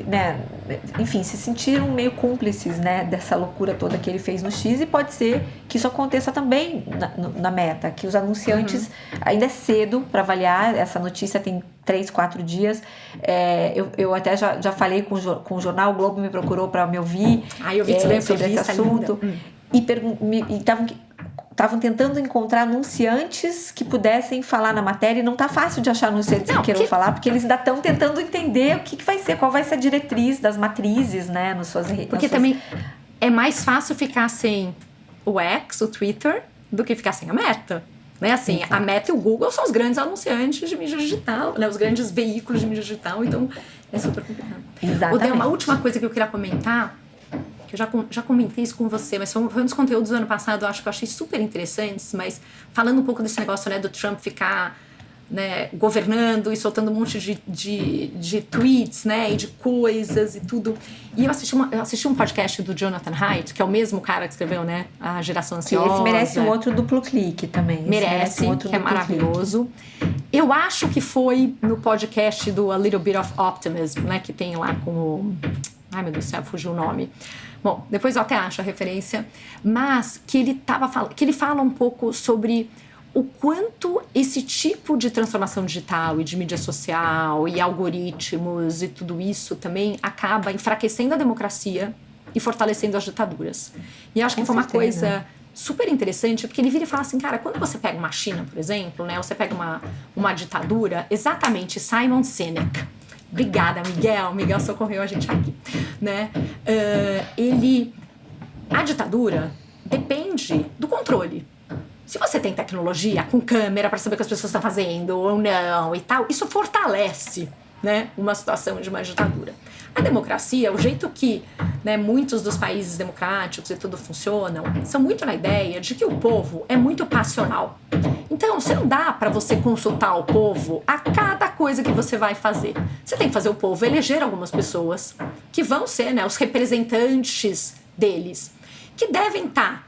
sentiram meio cúmplices, né, dessa loucura toda que ele fez no X, e pode ser que isso aconteça também na Meta, que os anunciantes, ainda é cedo para avaliar, essa notícia tem 3, 4 dias, eu até já falei com o jornal, o Globo me procurou para me ouvir sobre esse assunto, e estavam tentando encontrar anunciantes que pudessem falar na matéria, e não tá fácil de achar anunciantes que queiram falar, porque eles ainda estão tentando entender o que vai ser, qual vai ser a diretriz das matrizes, né, nas suas redes. Porque também é mais fácil ficar sem o X, o Twitter, do que ficar sem a Meta. Né? Assim, a Meta e o Google são os grandes anunciantes de mídia digital, né? Os grandes veículos de mídia digital, então é super complicado. Exatamente. Uma última coisa que eu queria comentar, que eu já comentei isso com você, mas foi um dos conteúdos do ano passado, eu achei super interessantes, mas falando um pouco desse negócio, né, do Trump ficar, né, governando e soltando um monte de tweets, né, e de coisas e tudo. E eu assisti um podcast do Jonathan Haidt, que é o mesmo cara que escreveu, né, A Geração Ansiosa. Esse merece um outro duplo clique também. Merece um outro que é maravilhoso. Clique. Eu acho que foi no podcast do A Little Bit of Optimism, né, que tem lá com o... Ai, meu Deus do céu, fugiu o nome. Bom, depois eu até acho a referência. Mas que ele fala um pouco sobre o quanto esse tipo de transformação digital e de mídia social e algoritmos e tudo isso também acaba enfraquecendo a democracia e fortalecendo as ditaduras. E eu acho que foi uma coisa super interessante, porque ele vira e fala assim, cara, quando você pega uma China, por exemplo, né, ou você pega uma ditadura, exatamente Simon Sinek, Obrigada, Miguel. Miguel socorreu a gente aqui, né? A ditadura depende do controle. Se você tem tecnologia com câmera para saber o que as pessoas estão fazendo ou não e tal, isso fortalece, né, uma situação de uma ditadura. A democracia, o jeito que, né, muitos dos países democráticos e tudo funcionam, são muito na ideia de que o povo é muito passional. Então, você não dá para você consultar o povo a cada coisa que você vai fazer. Você tem que fazer o povo eleger algumas pessoas que vão ser, né, os representantes deles, que devem estar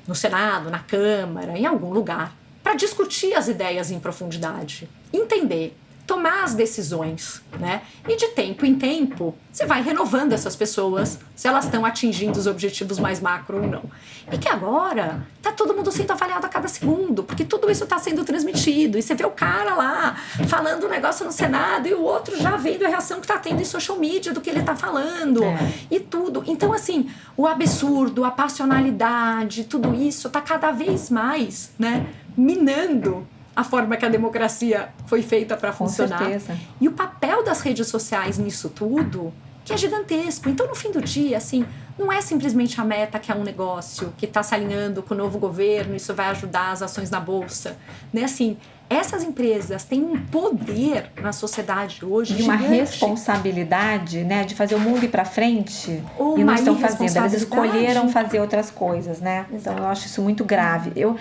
no Senado, na Câmara, em algum lugar, para discutir as ideias em profundidade, entender, tomar as decisões, né? E de tempo em tempo, você vai renovando essas pessoas, se elas estão atingindo os objetivos mais macro ou não. E que agora tá todo mundo sendo avaliado a cada segundo, porque tudo isso está sendo transmitido. E você vê o cara lá falando um negócio no Senado e o outro já vendo a reação que tá tendo em social media do que ele tá falando e tudo. Então, assim, o absurdo, a passionalidade, tudo isso tá cada vez mais, né, minando a forma que a democracia foi feita para funcionar. Com certeza. E o papel das redes sociais nisso tudo, que é gigantesco. Então, no fim do dia, assim, não é simplesmente a Meta, que é um negócio que está se alinhando com o novo governo, isso vai ajudar as ações na Bolsa. Né? Assim, essas empresas têm um poder na sociedade hoje de uma responsabilidade, né, de fazer o mundo ir para frente e não estão fazendo. Elas escolheram fazer outras coisas, né? Então eu acho isso muito grave. Eu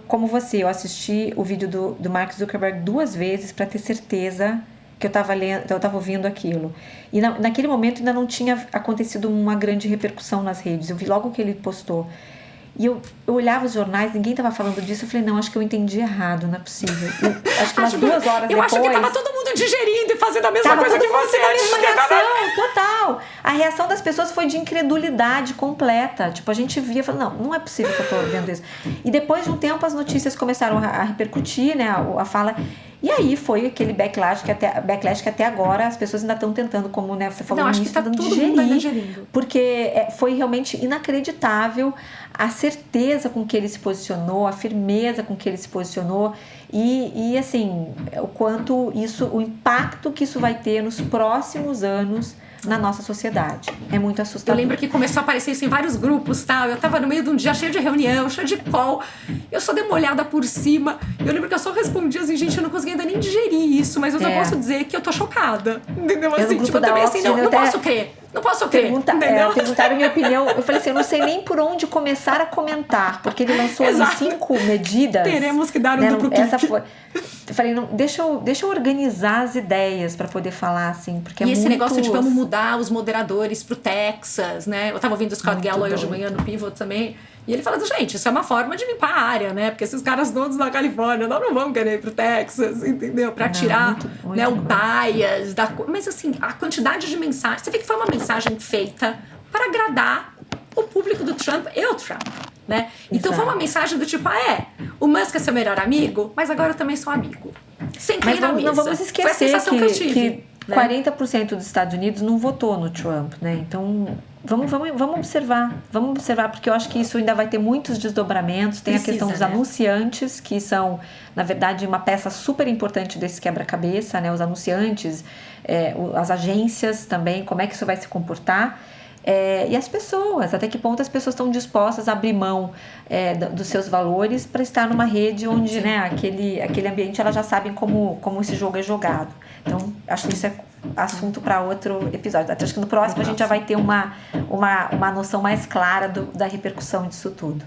como você, eu assisti o vídeo do Mark Zuckerberg 2 vezes para ter certeza que eu estava ouvindo aquilo. E naquele momento ainda não tinha acontecido uma grande repercussão nas redes. Eu vi logo que ele postou. E eu olhava os jornais, ninguém estava falando disso. Eu falei, não, acho que eu entendi errado, não é possível. Acho que umas 2 horas depois... Eu acho que estava todo mundo digerindo e fazendo a mesma coisa que você antes de reação, total. A reação das pessoas foi de incredulidade completa. Tipo, a gente via e falou, não é possível que eu estou vendo isso. E depois de um tempo as notícias começaram a repercutir, né, a fala... E aí foi aquele backlash que até agora as pessoas ainda estão tentando, como, né, você falou, acho que tá todo mundo ainda digerindo. Porque foi realmente inacreditável a certeza com que ele se posicionou, a firmeza com que ele se posicionou e assim, o impacto que isso vai ter nos próximos anos na nossa sociedade. É muito assustador. Eu lembro que começou a aparecer isso em vários grupos, tá? Eu tava no meio de um dia cheio de reunião, cheio de call, eu só dei uma olhada por cima, eu lembro que eu só respondi assim, gente, eu não consegui ainda nem digerir isso, mas eu só posso dizer que eu tô chocada, entendeu? Assim, tipo, eu também assim, não posso crer. Não posso crer, perguntaram minha opinião. Eu falei assim, eu não sei nem por onde começar a comentar, porque ele lançou ali 5 medidas. Teremos que dar um duplo clique. Essa foi... Eu falei, não, deixa eu organizar as ideias para poder falar, assim, porque e esse negócio de vamos mudar os moderadores pro Texas, né? Eu tava ouvindo o Scott Galloway hoje de manhã no Pivot também, e ele falando, gente, isso é uma forma de limpar a área, né? Porque esses caras todos na Califórnia não vão querer ir pro Texas, entendeu? Pra tirar né, o bias da... Mas assim, a quantidade de mensagens... Você vê que foi uma mensagem feita para agradar o público do Trump e o Trump, né? Então foi uma mensagem do tipo, o Musk é seu melhor amigo, mas agora eu também sou amigo. Sentei na mesa. Não vamos esquecer que 40% dos Estados Unidos não votou no Trump, né? Então... Vamos observar, porque eu acho que isso ainda vai ter muitos desdobramentos. Tem a questão dos anunciantes, que são, na verdade, uma peça super importante desse quebra-cabeça, né? Os anunciantes, as agências também, como é que isso vai se comportar. E as pessoas, até que ponto as pessoas estão dispostas a abrir mão dos seus valores para estar numa rede onde, né, aquele ambiente, elas já sabem como esse jogo é jogado. Então, acho que isso é assunto para outro episódio. Acho que no próximo a gente já vai ter uma noção mais clara da repercussão disso tudo.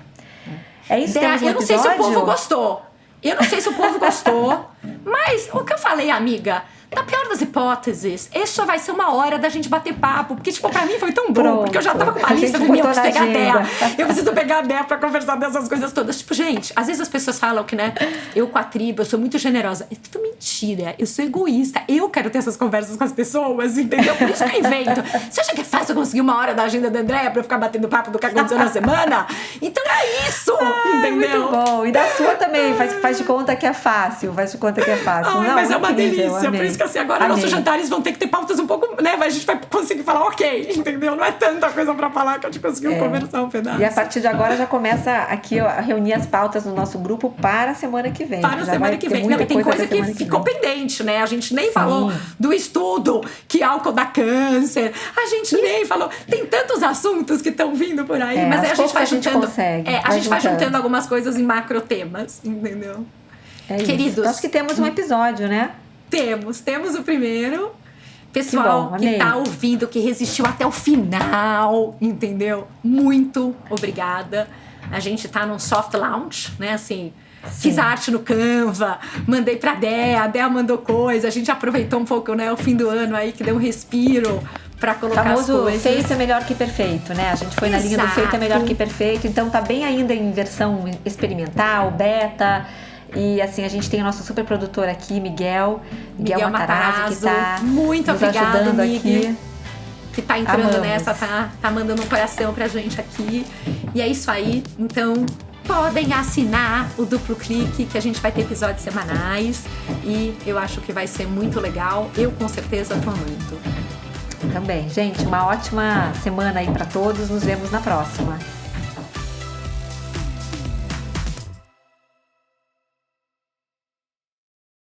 É isso, temos um episódio? Eu não sei se o povo gostou. Mas o que eu falei, amiga... Na pior das hipóteses, esse só vai ser uma hora da gente bater papo. Porque, tipo, pra mim foi tão bom. Porque eu já tava com uma lista de eu preciso pegar a Dea. Eu preciso pegar a Dea pra conversar dessas coisas todas. Tipo, gente, às vezes as pessoas falam que, né, eu com a tribo, eu sou muito generosa. É tudo mentira. Eu sou egoísta. Eu quero ter essas conversas com as pessoas, entendeu? Por isso que eu invento. Você acha que é fácil eu conseguir uma hora da agenda da Andréia pra eu ficar batendo papo do que aconteceu na semana? Então é isso, entendeu? Muito bom. E da sua também. Faz de conta que é fácil. Mas é uma delícia. Por isso que assim, agora nossos jantares vão ter que ter pautas um pouco, né? Mas a gente vai conseguir falar ok, entendeu? Não é tanta coisa pra falar que a gente conseguiu conversar um pedaço. E a partir de agora já começa aqui a reunir as pautas no nosso grupo para a semana que vem. Para a semana que vem. Não, tem coisa que ficou pendente, né? A gente nem falou do estudo que álcool dá câncer. A gente nem falou. Tem tantos assuntos que estão vindo por aí, mas aí a gente vai juntando. A gente vai juntando algumas coisas em macro temas, entendeu? Queridos. Acho que temos um episódio, né? Temos o primeiro. Pessoal que tá ouvindo, que resistiu até o final, entendeu? Muito obrigada. A gente tá num soft launch, né? Assim, fiz a arte no Canva, mandei pra Dea, a Dea mandou coisa, a gente aproveitou um pouco, né, o fim do ano aí, que deu um respiro pra colocar famoso as coisas. Feito é melhor que perfeito, né? A gente foi na linha do feito é melhor que perfeito, então tá bem ainda em versão experimental, beta. E assim, a gente tem o nosso super produtor aqui, Miguel Matarazzo, que tá muito nos ajudando aqui. Que tá entrando nessa, tá mandando um coração pra gente aqui. E é isso aí. Então, podem assinar o Duplo Clique, que a gente vai ter episódios semanais. E eu acho que vai ser muito legal. Eu, com certeza, tô amando. Também. Gente, uma ótima semana aí pra todos. Nos vemos na próxima.